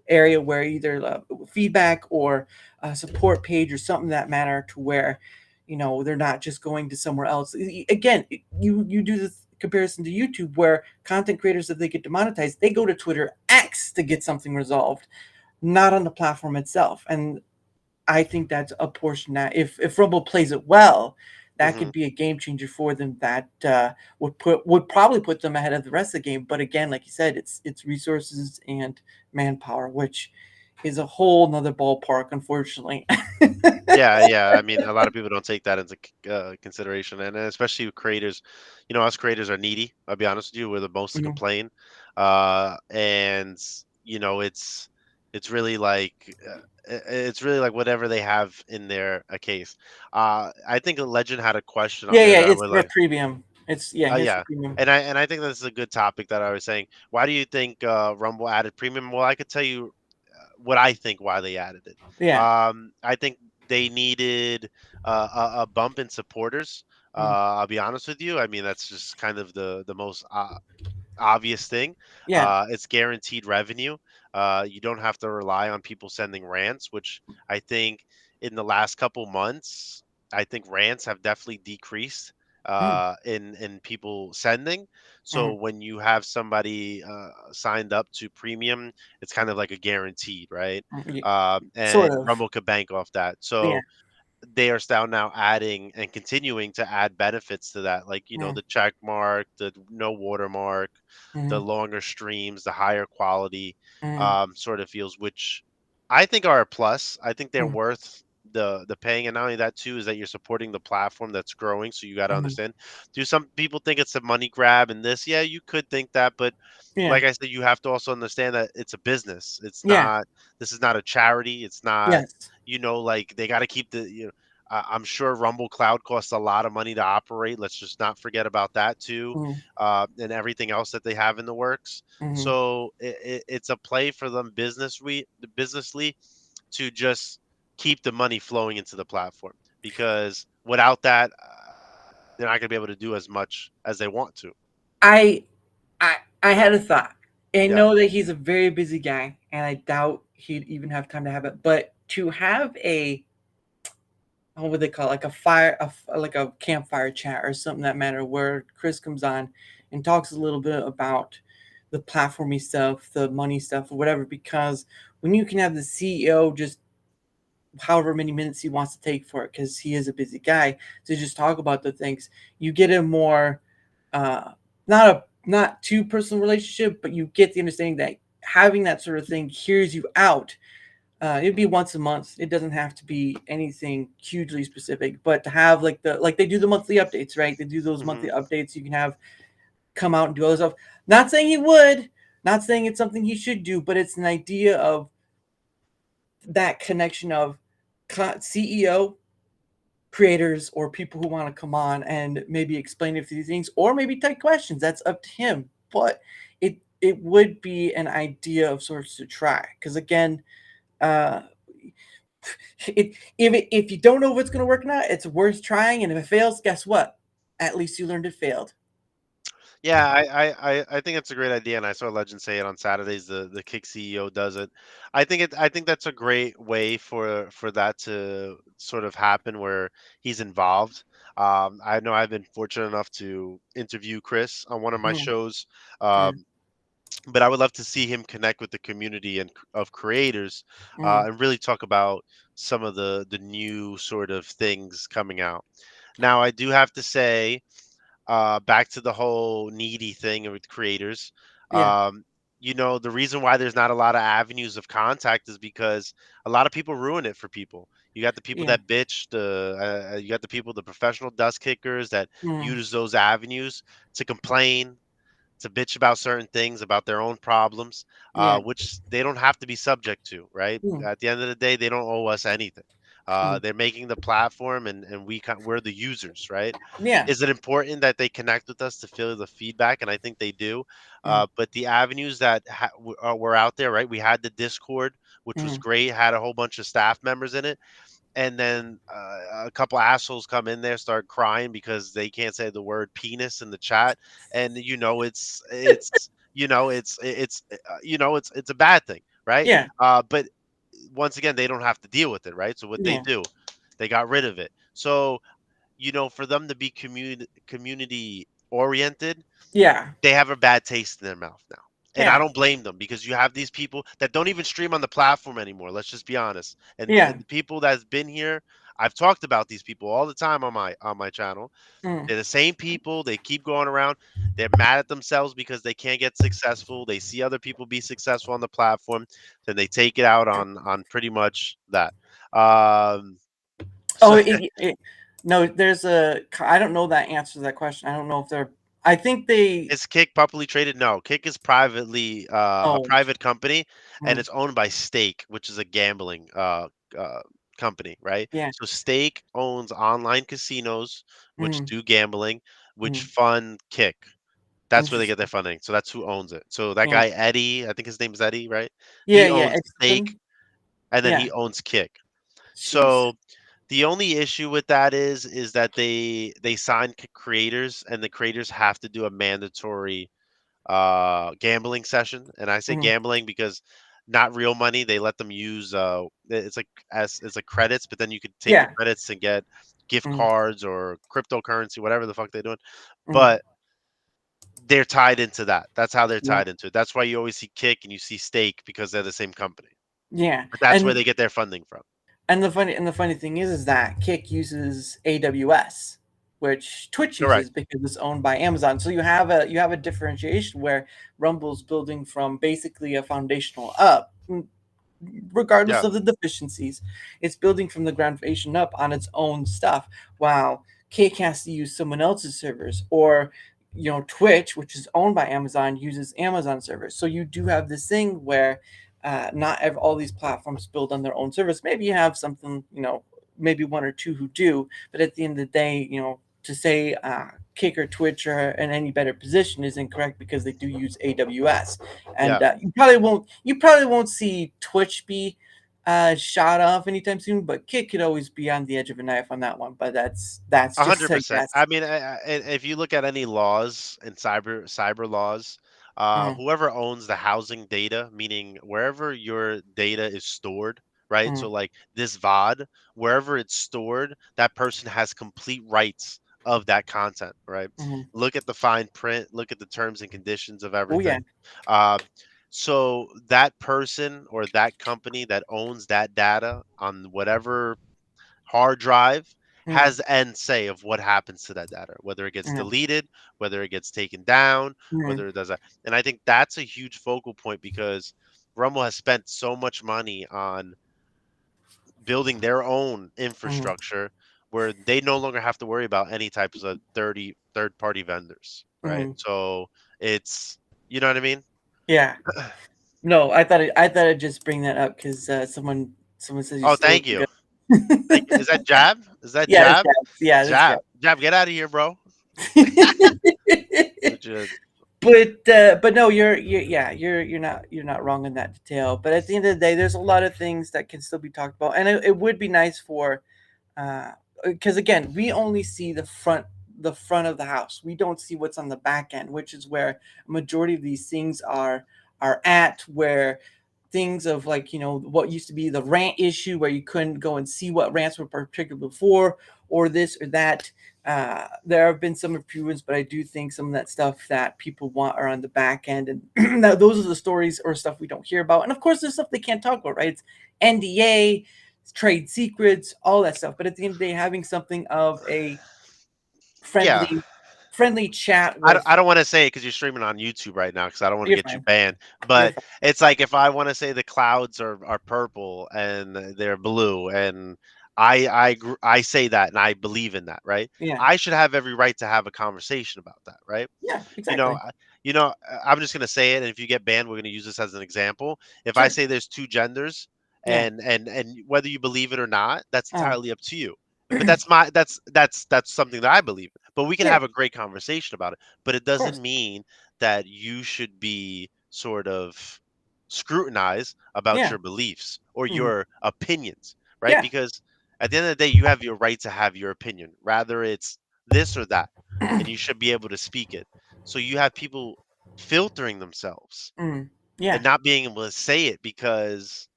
area where either feedback or a support page or something that matter, to where they're not just going to somewhere else. Again, you do the comparison to YouTube, where content creators, if they get demonetized, they go to Twitter X to get something resolved, not on the platform itself. And I think that's a portion that if Rumble plays it well, that Hmm. could be a game changer for them. That would probably put them ahead of the rest of the game. But again, like you said, it's resources and manpower, which is a whole nother ballpark, unfortunately. Yeah, yeah. I mean, a lot of people don't take that into consideration, and especially with creators. Us creators are needy. I'll be honest with you. We're the most to Mhm, complain, and it's really like it's really like whatever they have in their a case. I think a legend had a question on yeah, there yeah, that I it's would for like. premium. Here's the Yeah, premium. and I think this is a good topic that I was saying. Why do you think Rumble added premium? Well, I could tell you what I think why they added it. Yeah. I think they needed a bump in supporters. Mm. I'll be honest with you. I mean, that's just kind of the most obvious thing. Yeah. It's guaranteed revenue. You don't have to rely on people sending rants, which I think in the last couple months, I think rants have definitely decreased Mm. in people sending. So Mm. when you have somebody signed up to premium, it's kind of like a guaranteed, right? Sort And of. Rumble could bank off that. Yeah. So they are now adding and continuing to add benefits to that, like Mm. the check mark, the no watermark, the Mm. longer streams, the higher quality Mm. sort of feels, which I think are a plus. I think they're Mm. worth the paying, and not only that too is that you're supporting the platform that's growing. So you got to Mm. understand. Do some people think it's a money grab in this? Yeah, you could think that, but Yeah. like I said, you have to also understand that it's a business. It's Yeah. not. This is not a charity. It's not. Yes. Like they got to keep the. I'm sure Rumble Cloud costs a lot of money to operate. Let's just not forget about that too, Mm. and everything else that they have in the works. Mm. So it's a play for them businessly to just keep the money flowing into the platform, because without that, they're not going to be able to do as much as they want to. I I had a thought. I Yeah. know that he's a very busy guy, and I doubt he'd even have time to have it. But to have a, what would they call it? Like a fire, like a campfire chat or something that matter, where Chris comes on and talks a little bit about the platformy stuff, the money stuff, or whatever. Because when you can have the CEO just however many minutes he wants to take for it, because he is a busy guy, to just talk about the things, you get a more uh, not too personal relationship, but you get the understanding that having that sort of thing hears you out. It'd be once a month. It doesn't have to be anything hugely specific, but to have like they do the monthly updates, right? They do those Hmm. monthly updates. You can have come out and do other stuff. Not saying he would, not saying it's something he should do, but it's an idea of that connection of CEO, creators, or people who want to come on and maybe explain a few things or maybe take questions. That's up to him. But it would be an idea of sorts to try, because again, uh, if you don't know if it's going to work or not, it's worth trying. And if it fails, guess what? At least you learned it failed. Yeah, I think it's a great idea, and I saw Legend say it on Saturdays. The Kick CEO does it. I think that's a great way for that to sort of happen where he's involved. I know I've been fortunate enough to interview Chris on one of my Mm, shows, yeah. um, but I would love to see him connect with the community and of creators, Mm, and really talk about some of the new sort of things coming out. Now, I do have to say, back to the whole needy thing with creators. yeah. Um, the reason why there's not a lot of avenues of contact is because a lot of people ruin it for people. You got the people Yeah. that bitch, you got the people, the professional dust kickers that Mm, use those avenues to complain, to bitch about certain things, about their own problems, yeah. which they don't have to be subject to, right? Mm, At the end of the day, they don't owe us anything. mm, They're making the platform, and we're the users, right? yeah. Is it important that they connect with us to feel the feedback? And I think they do. Mm, But the avenues that were out there, right? We had the Discord, which was mm, great, had a whole bunch of staff members in it, and then a couple assholes come in there, start crying because they can't say the word penis in the chat, and it's a bad thing, right? yeah. But once again, they don't have to deal with it, right? So what they Yeah. do, they got rid of it. So for them to be community oriented, Yeah. they have a bad taste in their mouth now. And I Yeah. don't blame them, because you have these people that don't even stream on the platform anymore. Let's just be honest. And Yeah. the people that's been here, I've talked about these people all the time on my channel. Mm, They're the same people. They keep going around. They're mad at themselves because they can't get successful. They see other people be successful on the platform, then they take it out on pretty much that. Um, oh, so no, there's I don't know that answer to that question. I don't know if they're, I think they, is Kick publicly traded? No, Kick is privately a oh, private company, and mm, it's owned by Stake, which is a gambling uh, company, right? yeah. So Stake owns online casinos, which Mm, do gambling, which mm, fund Kick. That's where they get their interesting. funding. So that's who owns it. So that Yeah. guy Eddie, I think his name is Eddie, right? Yeah. He Yeah. owns Stake, Explain. and then Yeah. he owns Kick. Jeez. So the only issue with that is that they sign creators, and the creators have to do a mandatory gambling session. And I say Mm, gambling because not real money. They let them use it's like as it's like credits, but then you could take the yeah. credits and get gift Mm, cards or cryptocurrency, whatever the fuck they're doing. mm, But they're tied into that. That's how they're yeah. tied into it. That's why you always see Kick and you see Stake, because they're the same company. Yeah. But that's where And they get their funding from. the funny thing is that Kick uses AWS, which Twitch Correct. uses because it's owned by Amazon. So you have a differentiation where Rumble's building from basically a foundational up, regardless Yeah. of the deficiencies. It's building from the foundation up on its own stuff, while Kick has to use someone else's servers, or Twitch, which is owned by Amazon, uses Amazon servers. So you do have this thing where not all these platforms build on their own service. Maybe you have something, maybe one or two who do, but at the end of the day, to say Kick or Twitch are in any better position is incorrect, because they do use AWS, and Yeah. you probably won't see Twitch be shot off anytime soon, but Kick could always be on the edge of a knife on that one. But that's A just hundred a percent. guess. I mean, if you look at any laws and cyber laws, Mm, whoever owns the housing data, meaning wherever your data is stored, right? mm, So like this VOD, wherever it's stored, that person has complete rights of that content, right? mm. Look at the fine print, look at the terms and conditions of Oh yeah. everything. Uh, so that person or that company that owns that data on whatever hard drive Mm, has end say of what happens to that data, whether it gets yeah. deleted, whether it gets taken down, Mm, whether it does that. And I think that's a huge focal point because Rumble has spent so much money on building their own mm, infrastructure where they no longer have to worry about any types of third party vendors, right? mm. So it's, you know what I mean? Yeah. No, I thought I'd just bring that up because someone says you Oh, stole thank the you. gun. Thank you. Is that Jab? Is that Yeah, that's Jab? Jabs. Yeah, that's Jab. Jab, get out of here, bro. Jabs. Which is, But no, you're yeah, you're not wrong in that detail. But at the end of the day, there's a lot of things that can still be talked about, and it would be nice for because again, we only see the front of the house. We don't see what's on the back end, which is where a majority of these things are at. Where things of like what used to be the rant issue, where you couldn't go and see what rants were particular before, or this or that. There have been some improvements, but I do think some of that stuff that people want are on the back end, and those are the stories or stuff we don't hear about. And of course, there's stuff they can't talk about, right? It's NDA, trade secrets, all that stuff. But at the end of the day, having something of a yeah. friendly, friendly chat I with don't want to say it because you're streaming on YouTube right now because I don't want to you're get you fine, banned. you're But fine. it's like if I want to say the clouds are purple and they're blue, and I say that and I believe in that, right? Yeah, I should have every right to have a conversation about that, right? yeah, You know, exactly. I'm just gonna say it, and if you get banned, we're gonna use this as an example. If I Sure. say there's two genders, Yeah. and whether you believe it or not, that's Uh, entirely up to you. But that's something that I believe in. But we can yeah, have of a great conversation about it. But it doesn't course. mean that you should be sort of scrutinized about Yeah. your beliefs or Mm, your opinions, right? yeah. Because at the end of the day, you have your right to have your opinion, rather it's this or that, and you should be able to speak it. So you have people filtering themselves Mm, and yeah. not being able to say it because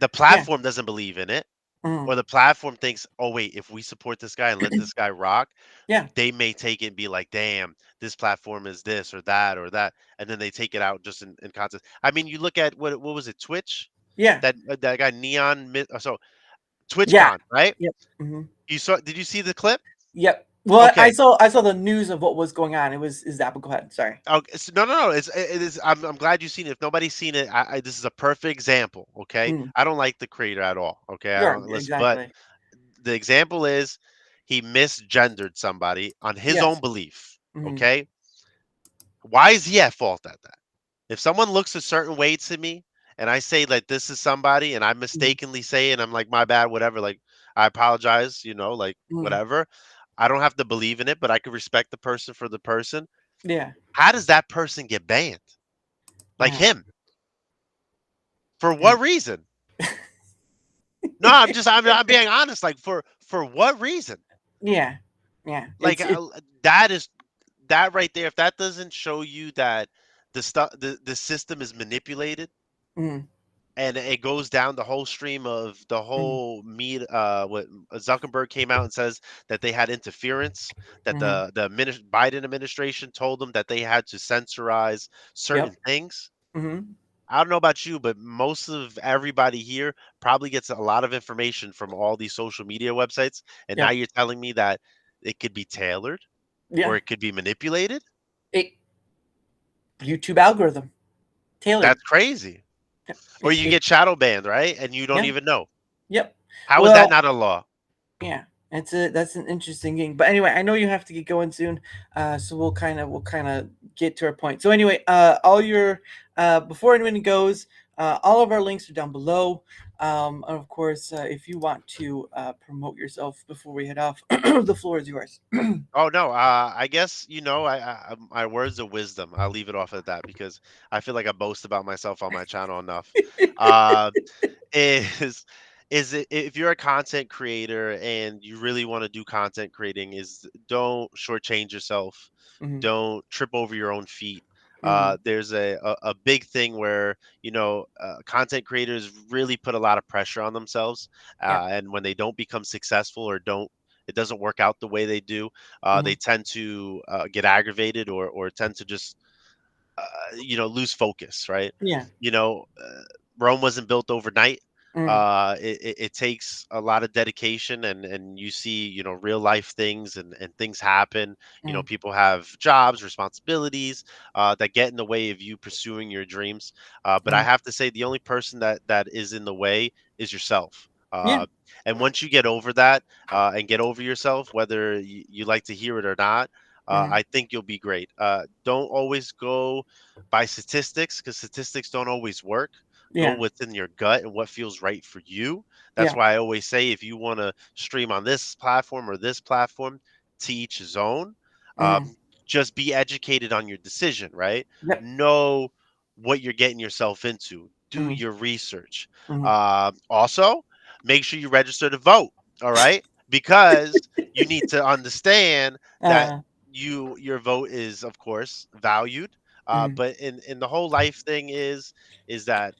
the Yeah. platform doesn't believe in it, Mm, or the platform thinks, oh wait, if we support this guy and let this guy rock, yeah. they may take it and be like, damn, this platform is this or that, and then they take it out just in context. I mean, you look at what was it, Twitch? Yeah. That guy so Yeah. TwitchCon, right? Yep. Hmm. You saw? Did you see the clip? Yep. Well, I Okay. saw I saw the news of what was going on. It was is that, but go ahead. Sorry. Oh, no, no, no. It is. I'm glad you've seen it. If nobody's seen it, this is a perfect example. Okay, Mm, I don't like the creator at all. Okay, I yeah. don't listen. But Exactly. the example is he misgendered somebody on his own Yes. belief. Hmm. Okay, why is he at fault at that? If someone looks a certain way to me and I say like this is somebody and I Mm, mistakenly say it and I'm like my bad, whatever. Like I apologize. Like mm, whatever. I don't have to believe in it, but I could respect the person for the person. yeah. How does that person get banned? Like Yeah. him. For Mm, what reason? No, I'm being honest. Like for what reason? yeah. Yeah. Like that is that right there. If that doesn't show you that the system is manipulated Mm, and it goes down the whole stream of the mm, whole meet, what Zuckerberg came out and says that they had interference, that mm, the Biden administration told them that they had to censorize certain yep. things. Hmm. I don't know about you, but most of everybody here probably gets a lot of information from all these social media websites. And now Yep. you're telling me that it could be tailored or Yeah. it could be manipulated? It YouTube algorithm tailored. That's crazy. Yep. Or you get shadow banned, right? And you don't Yeah. even know. Yep. How is that Well, not a law? yeah, that's an interesting thing. But anyway, I know you have to get going soon, so we'll kind of get to our point. So anyway, all your before anyone goes, all of our links are down below. And of course, if you want to promote yourself before we head off, the floor is yours. Oh no, I guess my words of wisdom. I'll leave it off at that because I feel like I boast about myself on my channel enough. Uh, is is it, if you're a content creator and you really want to do content creating, is don't shortchange yourself, Mm-hmm. don't trip over your own feet. Mm-hmm. There's a big thing where content creators really put a lot of pressure on themselves, Yeah. and when they don't become successful or don't it doesn't work out the way they do, Mm-hmm. they tend to get aggravated or tend to just lose focus, right? Yeah. You know, Rome wasn't built overnight. Mm-hmm. It takes a lot of dedication, and you see, real life things and things happen. People have jobs, responsibilities that get in the way of you pursuing your dreams. But I Mm-hmm. have to say, the only person that is in the way is yourself. Yeah. And once you get over that and get over yourself, whether you like to hear it or not, Mm-hmm. I think you'll be great. Don't always go by statistics because statistics don't always work. Go Yeah. within your gut and what feels right for you. That's Yeah. why I always say if you want to stream on this platform or this platform, to each his own. Mm-hmm. Just be educated on your decision, right? Yep. Know what you're getting yourself into. Do Mm-hmm. your research. Mm-hmm. Also, make sure you register to vote. All right, because you need to understand that Uh, your vote is of course valued, mm-hmm. but in the whole life thing is that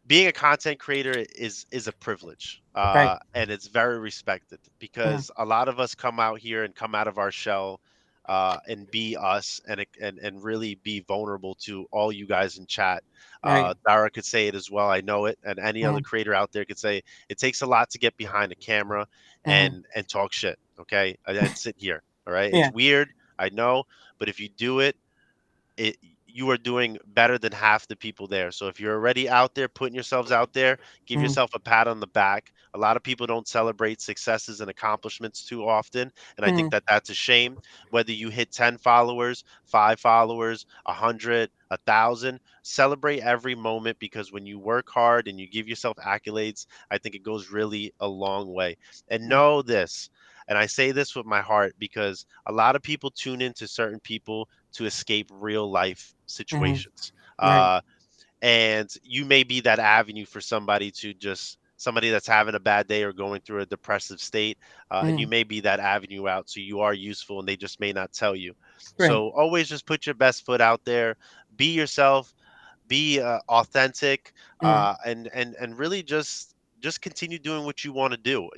being a content creator is a privilege, Right. and it's very respected Mm-hmm. because a lot of us come out here and come out of our shell, and be us and really be vulnerable to all you guys in chat. Right. Dara could say it as well. I know it, and any other Mm-hmm. creator out there could say it takes a lot to get behind a camera Mm-hmm. and talk shit. Okay, and sit here. All right, it's Yeah. weird, I know, but if you do it, it you are doing better than half the people there. So if you're already out there putting yourselves out there, give Mm-hmm. yourself a pat on the back. A lot of people don't celebrate successes and accomplishments too often, and I think Mm-hmm. that that's a shame. Whether you hit 10 followers, 5 followers, 100, 1,000, celebrate every moment because when you work hard and you give yourself accolades, I think it goes really a long way. And know this, and I say this with my heart because a lot of people tune into certain people to escape real life Mm-hmm. situations. Right. And you may be that avenue for somebody to just somebody that's having a bad day or going through a depressive state, and you Mm-hmm. may be that avenue out, so you are useful and they just may not tell you. Right. So always just put your best foot out there, be yourself, be authentic, Mm-hmm. and really just continue doing what you want to do.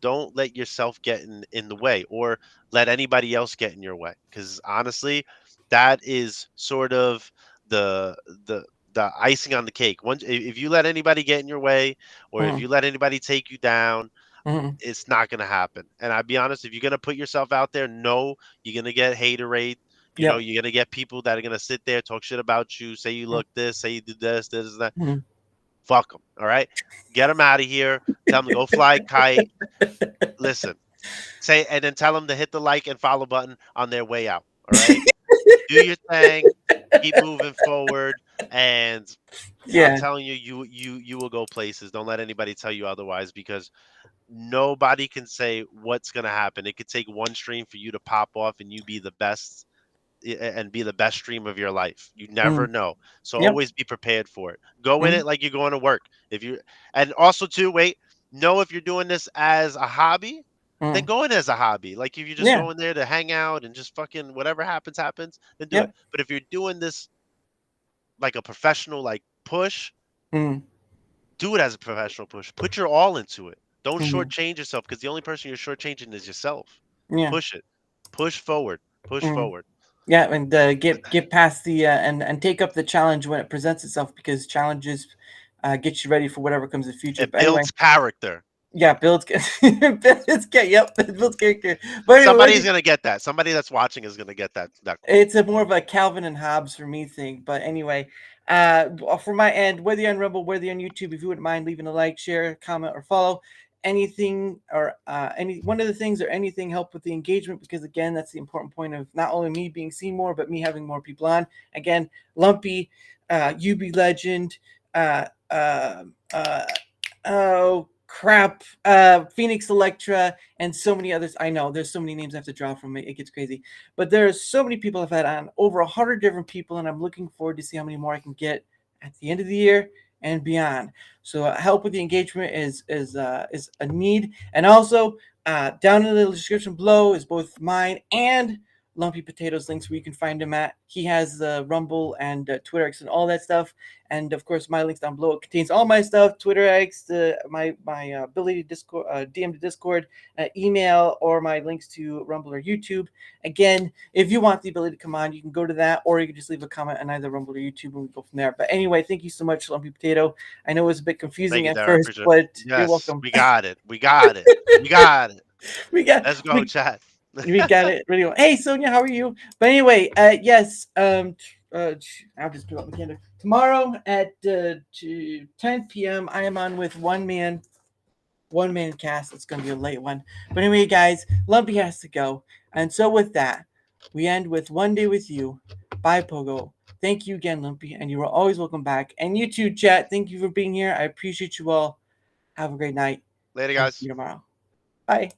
Don't let yourself get in the way or let anybody else get in your way, because honestly, that is sort of the the the icing on the cake. Once if you let anybody get in your way or if Mm-hmm. you let anybody take you down, Mm-hmm. it's not going to happen. And I'll be honest, if you're going to put yourself out there, no, you're going to get haterade. Yep. You're going to get people that are going to sit there, talk shit about you, say you look this, say you did this, that. Mm-hmm. Fuck them. All right. Get them out of here. Tell them to go fly a kite. Listen, say, and then tell them to hit the like and follow button on their way out. All right. Do your thing. Keep moving forward. And I'm Yeah. telling you, you will go places. Don't let anybody tell you otherwise because nobody can say what's going to happen. It could take one stream for you to pop off and you be the best and be the best stream of your life. You never Mm-hmm. know. So Yep. always be prepared for it. Go in Mm-hmm. it like you're going to work. If you and also too, wait, know if you're doing this as a hobby, then Mm-hmm. go in as a hobby. Like if you're just Yeah. going there to hang out and just fucking whatever happens, happens, then do it. Yep. But if you're doing this like a professional like push, Mm-hmm. do it as a professional push. Put your all into it. Don't Mm-hmm. shortchange yourself because the only person you're shortchanging is yourself. Yeah. Push it. Push forward. Push Mm-hmm. forward. Yeah, and get past the and take up the challenge when it presents itself because challenges get you ready for whatever comes in the future. It But anyway, builds character. yeah, builds yep, it builds character. But anyway, Somebody's gonna get that. Somebody that's watching is gonna get that quote. it's a more of a Calvin and Hobbes for me thing. But anyway, from my end, whether you're on Rumble, whether you're on YouTube, if you wouldn't mind leaving a like, share, comment, or follow, anything or any one of the things or anything help with the engagement because again, that's the important point of not only me being seen more, but me having more people on. Again, Lumpy, UB Legend, uh, uh, uh, oh crap, Phoenix Electra, and so many others. I know there's so many names I have to draw from it. It gets crazy, but there's so many people I've had on, over 100 different people, and I'm looking forward to see how many more I can get at the end of the year and beyond. So help with the engagement is a need. And also down in the description below is both mine and Lumpy Potatoes links where you can find him at. He has the Rumble and Twitter X and all that stuff. And of course, my links down below. It contains all my stuff: Twitter X, my ability to Discord, DM to Discord, email, or my links to Rumble or YouTube. Again, if you want the ability to come on, you can go to that, or you can just leave a comment on either Rumble or YouTube, and we go from there. But anyway, thank you so much, Lumpy Potato. I know it was a bit confusing Thank you, at Dara. I first, appreciate it. but you're Yes, welcome. we got it. We got it. We got it. we got Let's go, we, chat. we got it really well. Hey Sonia, how are you? But anyway, yes, I'll just put up my calendar. Tomorrow at 10 p.m. I am on with one man cast. It's gonna be a late one. But anyway, guys, Lumpy has to go. And so with that, we end with One Day With You. Bye, Pogo. Thank you again, Lumpy, and you are always welcome back. And you too, chat. Thank you for being here. I appreciate you all. Have a great night. Later, And see guys. you tomorrow. Bye.